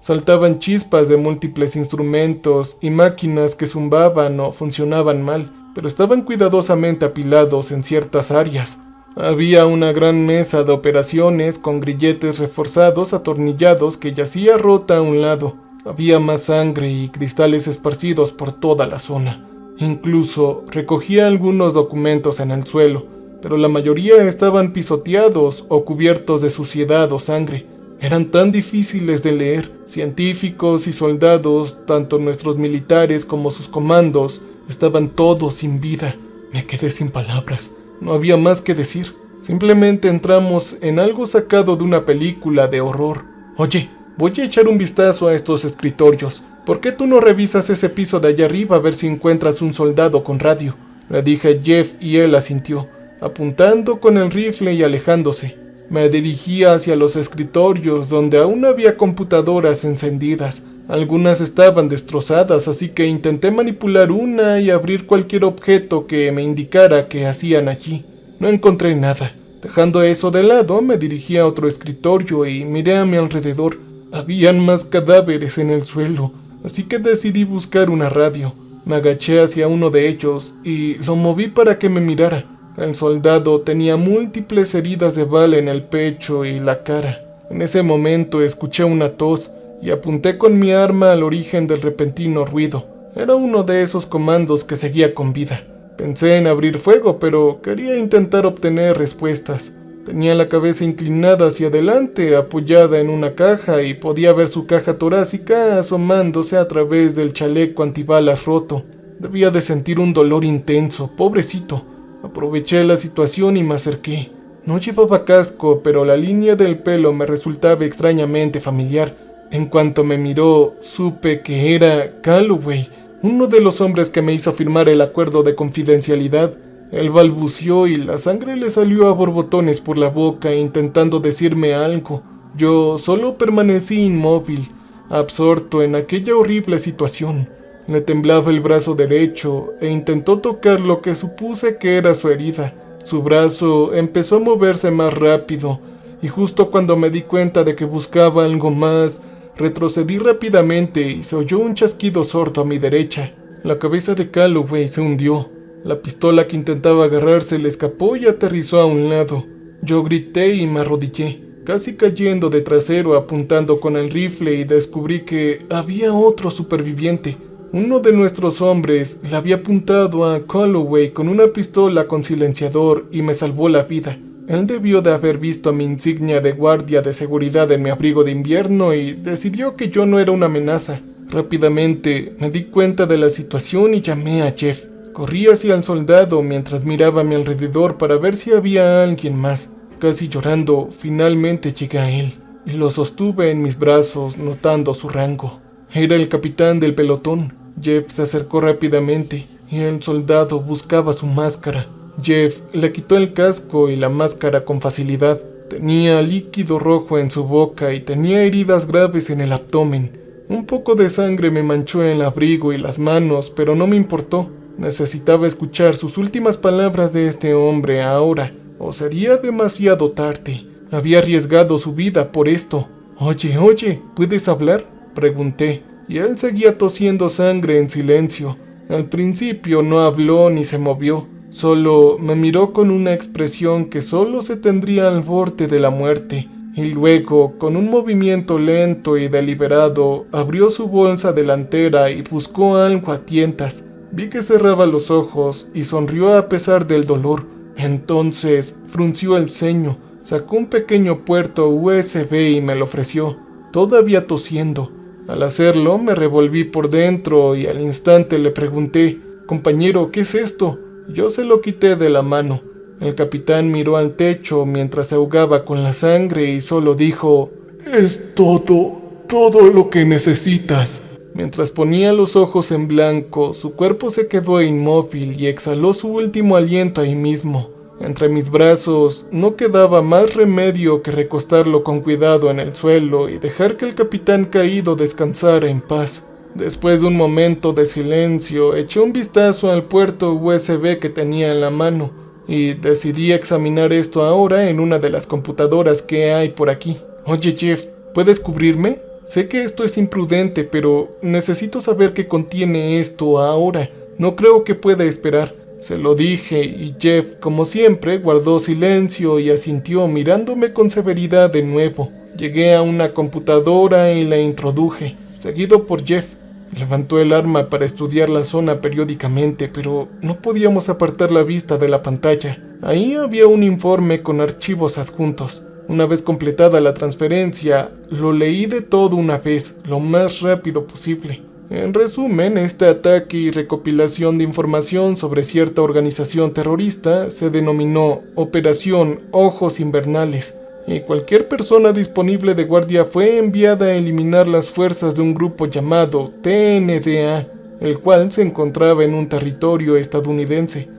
Saltaban chispas de múltiples instrumentos y máquinas que zumbaban o funcionaban mal, pero estaban cuidadosamente apilados en ciertas áreas. Había una gran mesa de operaciones con grilletes reforzados atornillados que yacía rota a un lado. Había más sangre y cristales esparcidos por toda la zona. Incluso recogía algunos documentos en el suelo, pero la mayoría estaban pisoteados o cubiertos de suciedad o sangre. Eran tan difíciles de leer. Científicos y soldados, tanto nuestros militares como sus comandos, estaban todos sin vida. Me quedé sin palabras. No había más que decir. Simplemente entramos en algo sacado de una película de horror. Oye, voy a echar un vistazo a estos escritorios. ¿Por qué tú no revisas ese piso de allá arriba a ver si encuentras un soldado con radio? Le dije a Jeff y él asintió, apuntando con el rifle y alejándose. Me dirigía hacia los escritorios donde aún había computadoras encendidas. Algunas estaban destrozadas, así que intenté manipular una y abrir cualquier objeto que me indicara qué hacían allí. No encontré nada. Dejando eso de lado, me dirigí a otro escritorio y miré a mi alrededor. Habían más cadáveres en el suelo, así que decidí buscar una radio. Me agaché hacia uno de ellos y lo moví para que me mirara. El soldado tenía múltiples heridas de bala en el pecho y la cara. En ese momento escuché una tos y apunté con mi arma al origen del repentino ruido. Era uno de esos comandos que seguía con vida. Pensé en abrir fuego, pero quería intentar obtener respuestas. Tenía la cabeza inclinada hacia adelante, apoyada en una caja, y podía ver su caja torácica asomándose a través del chaleco antibalas roto. Debía de sentir un dolor intenso, pobrecito. Aproveché la situación y me acerqué. No llevaba casco, pero la línea del pelo me resultaba extrañamente familiar. En cuanto me miró, supe que era Calloway, uno de los hombres que me hizo firmar el acuerdo de confidencialidad. Él balbuceó y la sangre le salió a borbotones por la boca intentando decirme algo. Yo solo permanecí inmóvil, absorto en aquella horrible situación. Le temblaba el brazo derecho e intentó tocar lo que supuse que era su herida. Su brazo empezó a moverse más rápido y justo cuando me di cuenta de que buscaba algo más, retrocedí rápidamente y se oyó un chasquido sordo a mi derecha. La cabeza de Calloway se hundió. La pistola que intentaba agarrarse le escapó y aterrizó a un lado. Yo grité y me arrodillé, casi cayendo de trasero apuntando con el rifle y descubrí que había otro superviviente. Uno de nuestros hombres le había apuntado a Calloway con una pistola con silenciador y me salvó la vida. Él debió de haber visto mi insignia de guardia de seguridad en mi abrigo de invierno y decidió que yo no era una amenaza. Rápidamente me di cuenta de la situación y llamé a Jeff. Corrí hacia el soldado mientras miraba a mi alrededor para ver si había alguien más. Casi llorando, finalmente llegué a él y lo sostuve en mis brazos notando su rango. Era el capitán del pelotón. Jeff se acercó rápidamente y el soldado buscaba su máscara. Jeff le quitó el casco y la máscara con facilidad. Tenía líquido rojo en su boca y tenía heridas graves en el abdomen. Un poco de sangre me manchó el abrigo y las manos, pero no me importó. Necesitaba escuchar sus últimas palabras de este hombre ahora, o sería demasiado tarde. Había arriesgado su vida por esto. Oye, ¿puedes hablar?, pregunté, y él seguía tosiendo sangre en silencio. Al principio no habló ni se movió, solo me miró con una expresión que solo se tendría al borde de la muerte, y luego, con un movimiento lento y deliberado, abrió su bolsa delantera y buscó algo a tientas. Vi que cerraba los ojos y sonrió a pesar del dolor. Entonces frunció el ceño, sacó un pequeño puerto USB y me lo ofreció, todavía tosiendo. Al hacerlo me revolví por dentro y al instante le pregunté: «Compañero, ¿qué es esto?». Yo se lo quité de la mano. El capitán miró al techo mientras se ahogaba con la sangre y solo dijo: «Es todo lo que necesitas». Mientras ponía los ojos en blanco, su cuerpo se quedó inmóvil y exhaló su último aliento ahí mismo. Entre mis brazos no quedaba más remedio que recostarlo con cuidado en el suelo y dejar que el capitán caído descansara en paz. Después de un momento de silencio, eché un vistazo al puerto USB que tenía en la mano y decidí examinar esto ahora en una de las computadoras que hay por aquí. «Oye Jeff, ¿puedes cubrirme? Sé que esto es imprudente, pero necesito saber qué contiene esto ahora. No creo que pueda esperar». Se lo dije y Jeff, como siempre, guardó silencio y asintió mirándome con severidad de nuevo. Llegué a una computadora y la introduje, seguido por Jeff. Levantó el arma para estudiar la zona periódicamente, pero no podíamos apartar la vista de la pantalla. Ahí había un informe con archivos adjuntos. Una vez completada la transferencia, lo leí de todo una vez, lo más rápido posible. En resumen, este ataque y recopilación de información sobre cierta organización terrorista se denominó Operación Ojos Invernales, y cualquier persona disponible de guardia fue enviada a eliminar las fuerzas de un grupo llamado TNDA, el cual se encontraba en un territorio estadounidense.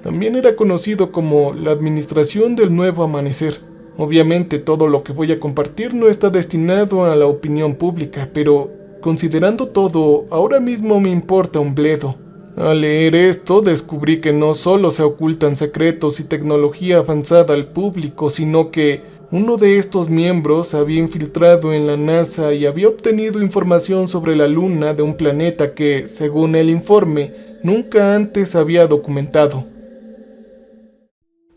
También era conocido como la Administración del Nuevo Amanecer. Obviamente todo lo que voy a compartir no está destinado a la opinión pública, pero considerando todo, ahora mismo me importa un bledo. Al leer esto descubrí que no solo se ocultan secretos y tecnología avanzada al público, sino que uno de estos miembros se había infiltrado en la NASA y había obtenido información sobre la luna de un planeta que, según el informe, nunca antes había documentado.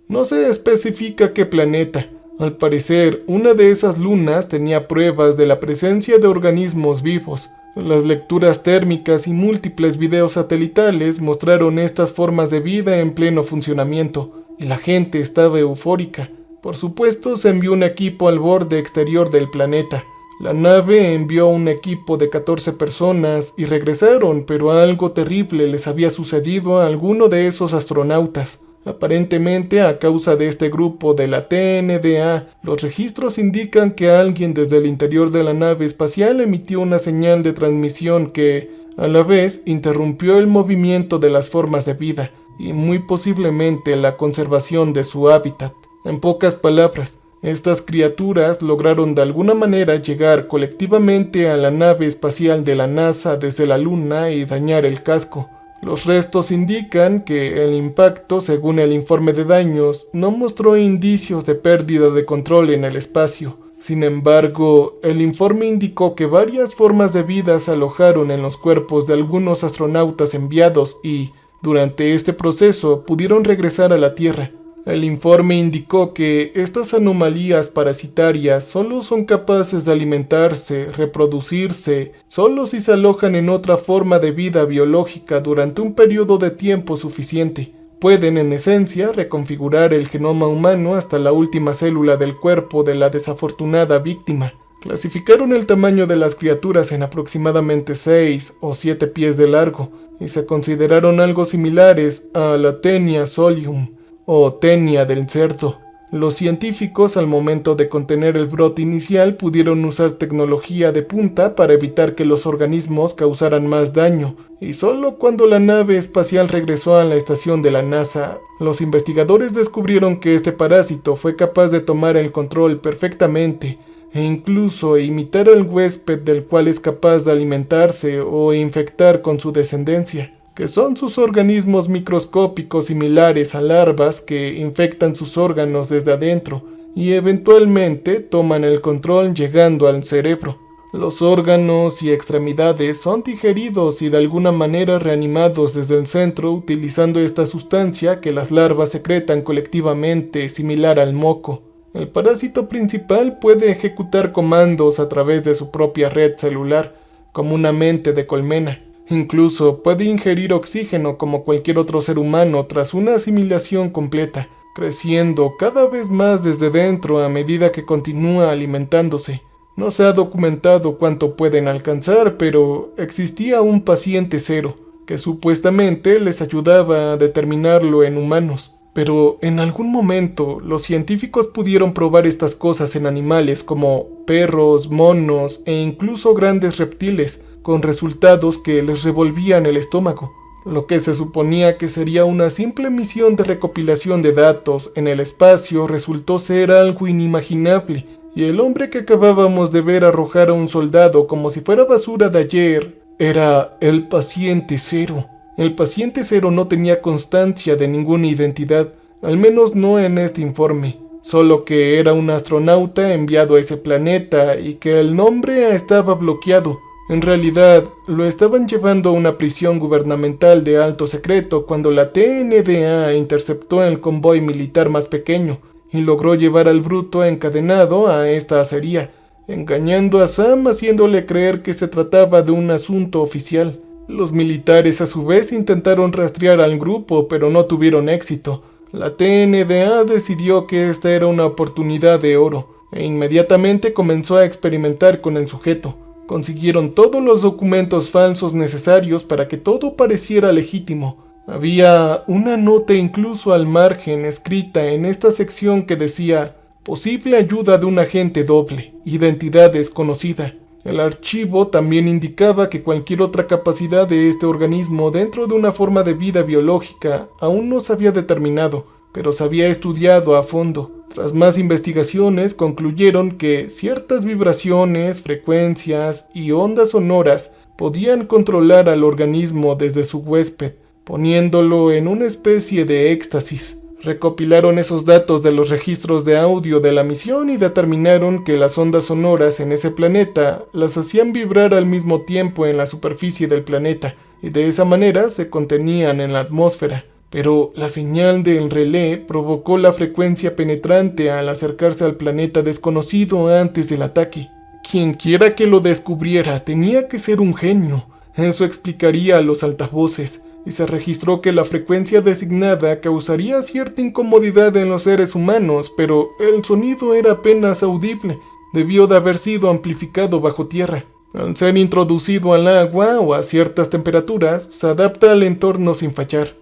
No se especifica qué planeta. Al parecer, una de esas lunas tenía pruebas de la presencia de organismos vivos. Las lecturas térmicas y múltiples videos satelitales mostraron estas formas de vida en pleno funcionamiento, y la gente estaba eufórica. Por supuesto, se envió un equipo al borde exterior del planeta. La nave envió un equipo de 14 personas y regresaron, pero algo terrible les había sucedido a alguno de esos astronautas. Aparentemente, a causa de este grupo de la TNDA, los registros indican que alguien desde el interior de la nave espacial emitió una señal de transmisión que, a la vez, interrumpió el movimiento de las formas de vida y muy posiblemente la conservación de su hábitat. En pocas palabras, estas criaturas lograron de alguna manera llegar colectivamente a la nave espacial de la NASA desde la Luna y dañar el casco. Los restos indican que el impacto, según el informe de daños, no mostró indicios de pérdida de control en el espacio. Sin embargo, el informe indicó que varias formas de vida se alojaron en los cuerpos de algunos astronautas enviados y, durante este proceso, pudieron regresar a la Tierra. El informe indicó que estas anomalías parasitarias solo son capaces de alimentarse, reproducirse, solo si se alojan en otra forma de vida biológica durante un periodo de tiempo suficiente. Pueden, en esencia, reconfigurar el genoma humano hasta la última célula del cuerpo de la desafortunada víctima. Clasificaron el tamaño de las criaturas en aproximadamente 6 o 7 pies de largo y se consideraron algo similares a la Taenia solium o tenia del cerdo. Los científicos, al momento de contener el brote inicial, pudieron usar tecnología de punta para evitar que los organismos causaran más daño, y solo cuando la nave espacial regresó a la estación de la NASA, los investigadores descubrieron que este parásito fue capaz de tomar el control perfectamente, e incluso imitar al huésped del cual es capaz de alimentarse o infectar con su descendencia, que son sus organismos microscópicos similares a larvas que infectan sus órganos desde adentro y eventualmente toman el control llegando al cerebro. Los órganos y extremidades son digeridos y de alguna manera reanimados desde el centro utilizando esta sustancia que las larvas secretan colectivamente, similar al moco. El parásito principal puede ejecutar comandos a través de su propia red celular, como una mente de colmena. Incluso puede ingerir oxígeno como cualquier otro ser humano tras una asimilación completa, creciendo cada vez más desde dentro a medida que continúa alimentándose. No se ha documentado cuánto pueden alcanzar, pero existía un paciente cero, que supuestamente les ayudaba a determinarlo en humanos. Pero en algún momento los científicos pudieron probar estas cosas en animales como perros, monos e incluso grandes reptiles, con resultados que les revolvían el estómago. Lo que se suponía que sería una simple misión de recopilación de datos en el espacio resultó ser algo inimaginable, y el hombre que acabábamos de ver arrojar a un soldado como si fuera basura de ayer era el paciente cero. El paciente cero no tenía constancia de ninguna identidad, al menos no en este informe, solo que era un astronauta enviado a ese planeta y que el nombre estaba bloqueado. En realidad, lo estaban llevando a una prisión gubernamental de alto secreto cuando la TNDA interceptó el convoy militar más pequeño y logró llevar al bruto encadenado a esta acería, engañando a Sam haciéndole creer que se trataba de un asunto oficial. Los militares a su vez intentaron rastrear al grupo, pero no tuvieron éxito. La TNDA decidió que esta era una oportunidad de oro, e inmediatamente comenzó a experimentar con el sujeto. Consiguieron todos los documentos falsos necesarios para que todo pareciera legítimo. Había una nota incluso al margen escrita en esta sección que decía: posible ayuda de un agente doble, identidad desconocida. El archivo también indicaba que cualquier otra capacidad de este organismo dentro de una forma de vida biológica aún no se había determinado, pero se había estudiado a fondo. Tras más investigaciones concluyeron que ciertas vibraciones, frecuencias y ondas sonoras podían controlar al organismo desde su huésped, poniéndolo en una especie de éxtasis. Recopilaron esos datos de los registros de audio de la misión y determinaron que las ondas sonoras en ese planeta las hacían vibrar al mismo tiempo en la superficie del planeta, y de esa manera se contenían en la atmósfera. Pero la señal del relé provocó la frecuencia penetrante al acercarse al planeta desconocido antes del ataque. Quienquiera que lo descubriera tenía que ser un genio. Eso explicaría a los altavoces, y se registró que la frecuencia designada causaría cierta incomodidad en los seres humanos, pero el sonido era apenas audible, debió de haber sido amplificado bajo tierra. Al ser introducido al agua o a ciertas temperaturas, se adapta al entorno sin fallar,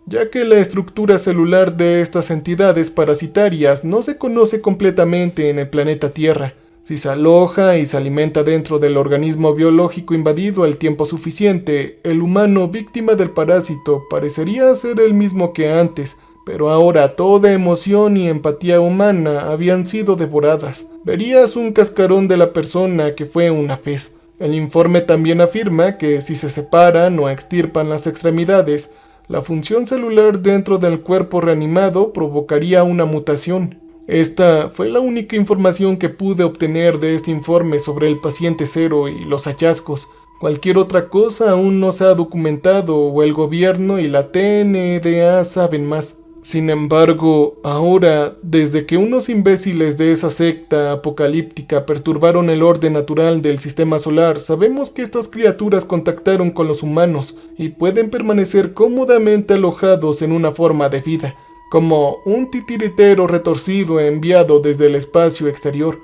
ya que la estructura celular de estas entidades parasitarias no se conoce completamente en el planeta Tierra. Si se aloja y se alimenta dentro del organismo biológico invadido el tiempo suficiente, el humano víctima del parásito parecería ser el mismo que antes, pero ahora toda emoción y empatía humana habían sido devoradas. Verías un cascarón de la persona que fue una pez. El informe también afirma que si se separan o extirpan las extremidades, la función celular dentro del cuerpo reanimado provocaría una mutación. Esta fue la única información que pude obtener de este informe sobre el paciente cero y los hallazgos. Cualquier otra cosa aún no se ha documentado o el gobierno y la TNDA saben más. Sin embargo, ahora, desde que unos imbéciles de esa secta apocalíptica perturbaron el orden natural del sistema solar, sabemos que estas criaturas contactaron con los humanos y pueden permanecer cómodamente alojados en una forma de vida, como un titiritero retorcido enviado desde el espacio exterior.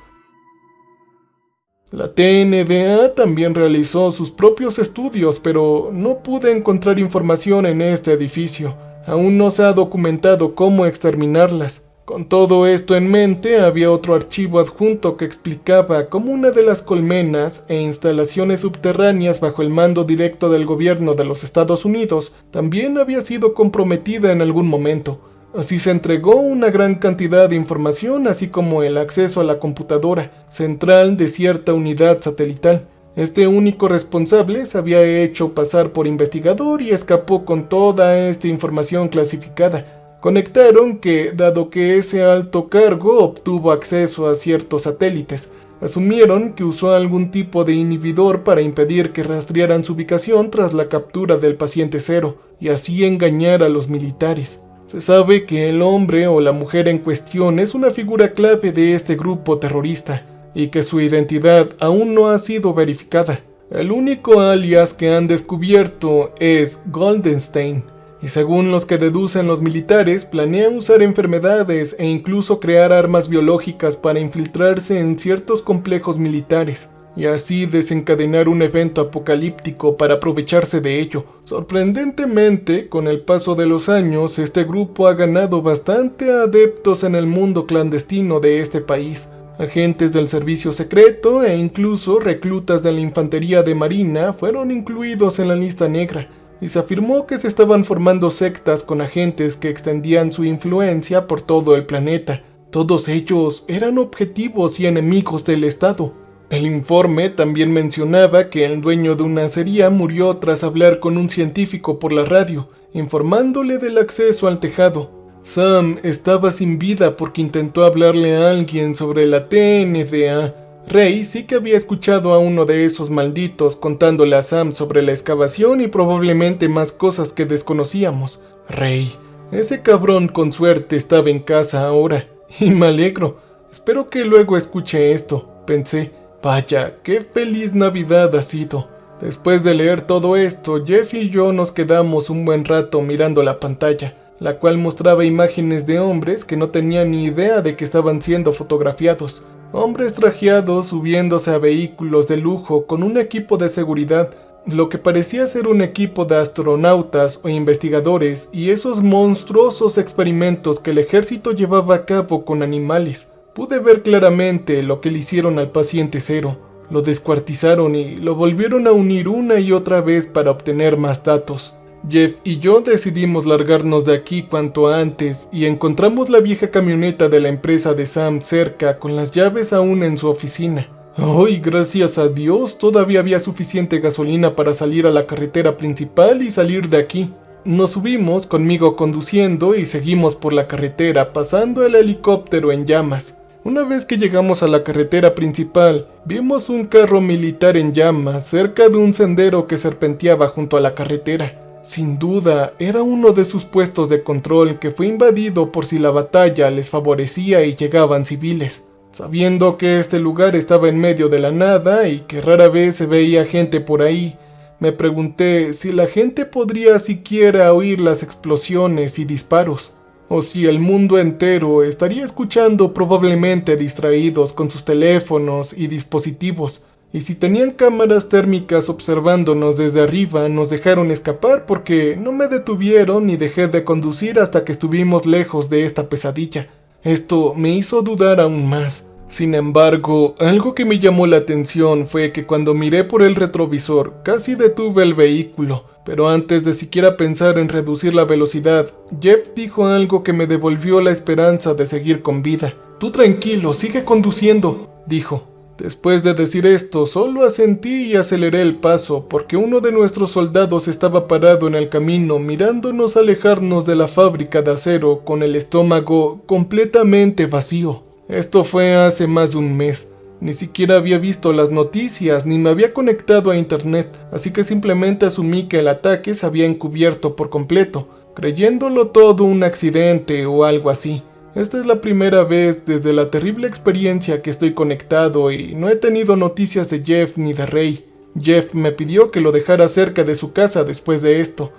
La TNDA también realizó sus propios estudios, pero no pude encontrar información en este edificio. Aún no se ha documentado cómo exterminarlas. Con todo esto en mente, había otro archivo adjunto que explicaba cómo una de las colmenas e instalaciones subterráneas bajo el mando directo del gobierno de los Estados Unidos también había sido comprometida en algún momento. Así se entregó una gran cantidad de información, así como el acceso a la computadora central de cierta unidad satelital. Este único responsable se había hecho pasar por investigador y escapó con toda esta información clasificada. Conectaron que, dado que ese alto cargo obtuvo acceso a ciertos satélites, asumieron que usó algún tipo de inhibidor para impedir que rastrearan su ubicación tras la captura del paciente cero, y así engañar a los militares. Se sabe que el hombre o la mujer en cuestión es una figura clave de este grupo terrorista, y que su identidad aún no ha sido verificada. El único alias que han descubierto es Goldenstein, y según los que deducen los militares, planea usar enfermedades e incluso crear armas biológicas para infiltrarse en ciertos complejos militares, y así desencadenar un evento apocalíptico para aprovecharse de ello. Sorprendentemente, con el paso de los años, este grupo ha ganado bastante adeptos en el mundo clandestino de este país. Agentes del servicio secreto e incluso reclutas de la infantería de marina fueron incluidos en la lista negra, y se afirmó que se estaban formando sectas con agentes que extendían su influencia por todo el planeta. Todos ellos eran objetivos y enemigos del Estado. El informe también mencionaba que el dueño de una acería murió tras hablar con un científico por la radio, informándole del acceso al tejado. Sam estaba sin vida porque intentó hablarle a alguien sobre la TNDA. Ray sí que había escuchado a uno de esos malditos contándole a Sam sobre la excavación y probablemente más cosas que desconocíamos. Ray, ese cabrón con suerte estaba en casa ahora, y me alegro. Espero que luego escuche esto, pensé. Vaya, qué feliz Navidad ha sido. Después de leer todo esto, Jeff y yo nos quedamos un buen rato mirando la pantalla, la cual mostraba imágenes de hombres que no tenían ni idea de que estaban siendo fotografiados. Hombres trajeados subiéndose a vehículos de lujo con un equipo de seguridad, lo que parecía ser un equipo de astronautas o investigadores, y esos monstruosos experimentos que el ejército llevaba a cabo con animales. Pude ver claramente lo que le hicieron al paciente cero. Lo descuartizaron y lo volvieron a unir una y otra vez para obtener más datos. Jeff y yo decidimos largarnos de aquí cuanto antes y encontramos la vieja camioneta de la empresa de Sam cerca con las llaves aún en su oficina. ¡Ay, gracias a Dios! Todavía había suficiente gasolina para salir a la carretera principal y salir de aquí. Nos subimos, conmigo conduciendo, y seguimos por la carretera pasando el helicóptero en llamas. Una vez que llegamos a la carretera principal, vimos un carro militar en llamas cerca de un sendero que serpenteaba junto a la carretera. Sin duda, era uno de sus puestos de control que fue invadido por si la batalla les favorecía y llegaban civiles. Sabiendo que este lugar estaba en medio de la nada y que rara vez se veía gente por ahí, me pregunté si la gente podría siquiera oír las explosiones y disparos. o si el mundo entero estaría escuchando, probablemente distraídos con sus teléfonos y dispositivos. Y si tenían cámaras térmicas observándonos desde arriba, nos dejaron escapar porque no me detuvieron ni dejé de conducir hasta que estuvimos lejos de esta pesadilla. Esto me hizo dudar aún más. Sin embargo, algo que me llamó la atención fue que cuando miré por el retrovisor, casi detuve el vehículo. Pero antes de siquiera pensar en reducir la velocidad, Jeff dijo algo que me devolvió la esperanza de seguir con vida. «Tú tranquilo, sigue conduciendo», dijo. Después de decir esto, solo asentí y aceleré el paso, porque uno de nuestros soldados estaba parado en el camino mirándonos alejarnos de la fábrica de acero con el estómago completamente vacío. Esto fue hace más de un mes. Ni siquiera había visto las noticias ni me había conectado a internet, así que simplemente asumí que el ataque se había encubierto por completo, creyéndolo todo un accidente o algo así. Esta es la primera vez desde la terrible experiencia que estoy conectado y no he tenido noticias de Jeff ni de Ray. Jeff me pidió que lo dejara cerca de su casa después de esto.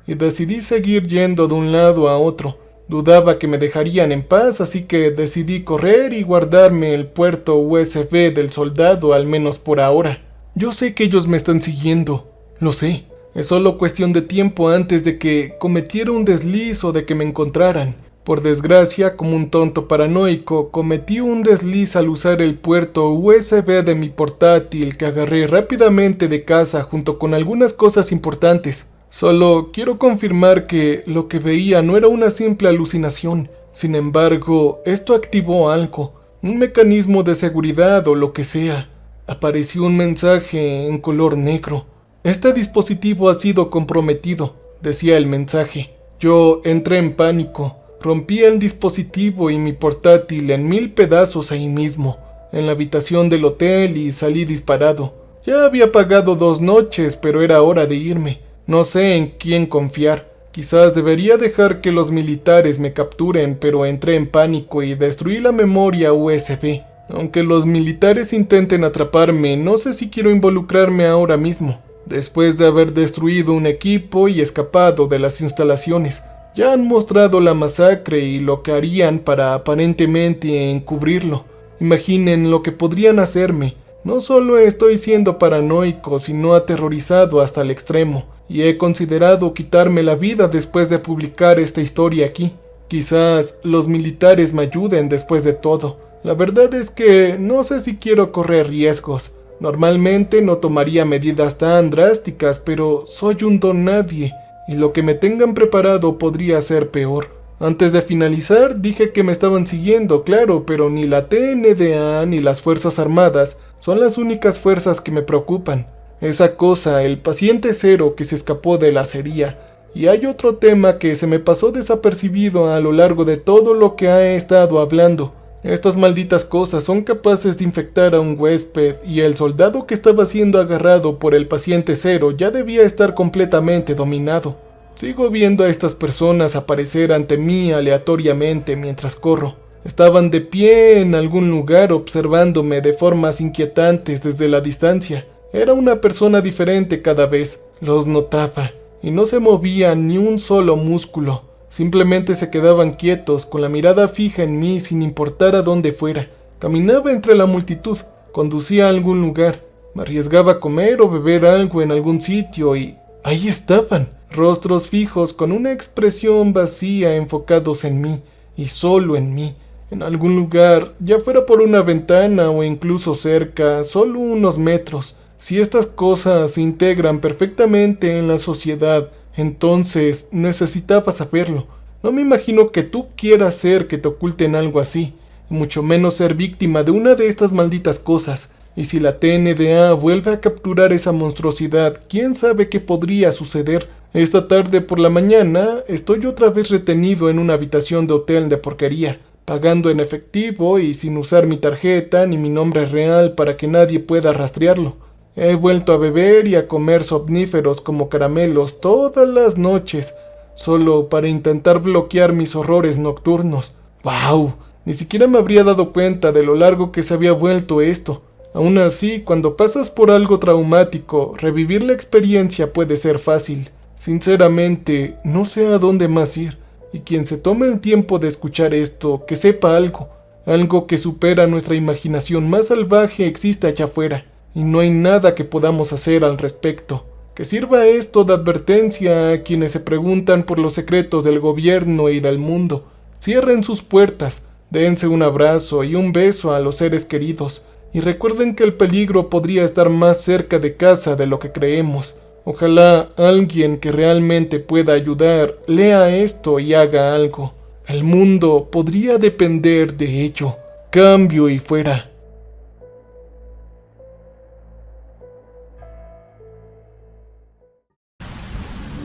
Y decidí seguir yendo de un lado a otro. Dudaba que me dejarían en paz, así que decidí correr y guardarme el puerto USB del soldado, al menos por ahora. Yo sé que ellos me están siguiendo, lo sé. Es solo cuestión de tiempo antes de que cometiera un desliz o de que me encontraran. Por desgracia, como un tonto paranoico, cometí un desliz al usar el puerto USB de mi portátil que agarré rápidamente de casa junto con algunas cosas importantes. Solo quiero confirmar que lo que veía no era una simple alucinación. Sin embargo, esto activó algo, un mecanismo de seguridad o lo que sea. Apareció un mensaje en color negro. «Este dispositivo ha sido comprometido», decía el mensaje. Yo entré en pánico. Rompí el dispositivo y mi portátil en 1000 pedazos ahí mismo, en la habitación del hotel, y salí disparado. Ya había pagado 2 noches, pero era hora de irme. No sé en quién confiar. Quizás debería dejar que los militares me capturen, pero entré en pánico y destruí la memoria USB. Aunque los militares intenten atraparme, no sé si quiero involucrarme ahora mismo. Después de haber destruido un equipo y escapado de las instalaciones, ya han mostrado la masacre y lo que harían para aparentemente encubrirlo. Imaginen lo que podrían hacerme. No solo estoy siendo paranoico, sino aterrorizado hasta el extremo, y he considerado quitarme la vida después de publicar esta historia aquí. Quizás los militares me ayuden después de todo. La verdad es que no sé si quiero correr riesgos. Normalmente no tomaría medidas tan drásticas, pero soy un don nadie, y lo que me tengan preparado podría ser peor. Antes de finalizar, dije que me estaban siguiendo, claro, pero ni la TNDA ni las Fuerzas Armadas son las únicas fuerzas que me preocupan. Esa cosa, el paciente cero que se escapó de la acería. Y hay otro tema que se me pasó desapercibido a lo largo de todo lo que he estado hablando. Estas malditas cosas son capaces de infectar a un huésped, y el soldado que estaba siendo agarrado por el paciente cero ya debía estar completamente dominado. Sigo viendo a estas personas aparecer ante mí aleatoriamente mientras corro. Estaban de pie en algún lugar observándome de formas inquietantes desde la distancia. Era una persona diferente cada vez. Los notaba, y no se movía ni un solo músculo. Simplemente se quedaban quietos, con la mirada fija en mí sin importar a dónde fuera. Caminaba entre la multitud, conducía a algún lugar, me arriesgaba a comer o beber algo en algún sitio y ahí estaban, rostros fijos con una expresión vacía enfocados en mí, y solo en mí, en algún lugar, ya fuera por una ventana o incluso cerca, solo unos metros. Si estas cosas se integran perfectamente en la sociedad, entonces necesitaba saberlo. No me imagino que tú quieras ser que te oculten algo así, y mucho menos ser víctima de una de estas malditas cosas. Y si la TNDA vuelve a capturar esa monstruosidad, quién sabe qué podría suceder. Esta tarde por la mañana estoy otra vez retenido en una habitación de hotel de porquería, pagando en efectivo y sin usar mi tarjeta ni mi nombre real para que nadie pueda rastrearlo. He vuelto a beber y a comer somníferos como caramelos todas las noches, solo para intentar bloquear mis horrores nocturnos. ¡Wow! Ni siquiera me habría dado cuenta de lo largo que se había vuelto esto. Aún así, cuando pasas por algo traumático, revivir la experiencia puede ser fácil. Sinceramente, no sé a dónde más ir, y quien se tome el tiempo de escuchar esto, que sepa algo que supera nuestra imaginación más salvaje existe allá afuera, y no hay nada que podamos hacer al respecto. Que sirva esto de advertencia a quienes se preguntan por los secretos del gobierno y del mundo. Cierren sus puertas, dense un abrazo y un beso a los seres queridos, y recuerden que el peligro podría estar más cerca de casa de lo que creemos. Ojalá alguien que realmente pueda ayudar lea esto y haga algo. El mundo podría depender de ello. Cambio y fuera.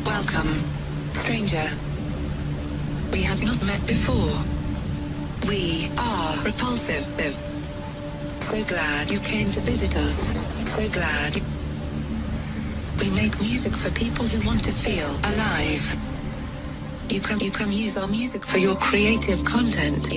Welcome, stranger. We have not met before. We are repulsive. So glad you came to visit us. So glad. We make music for people who want to feel alive. You can use our music for your creative content.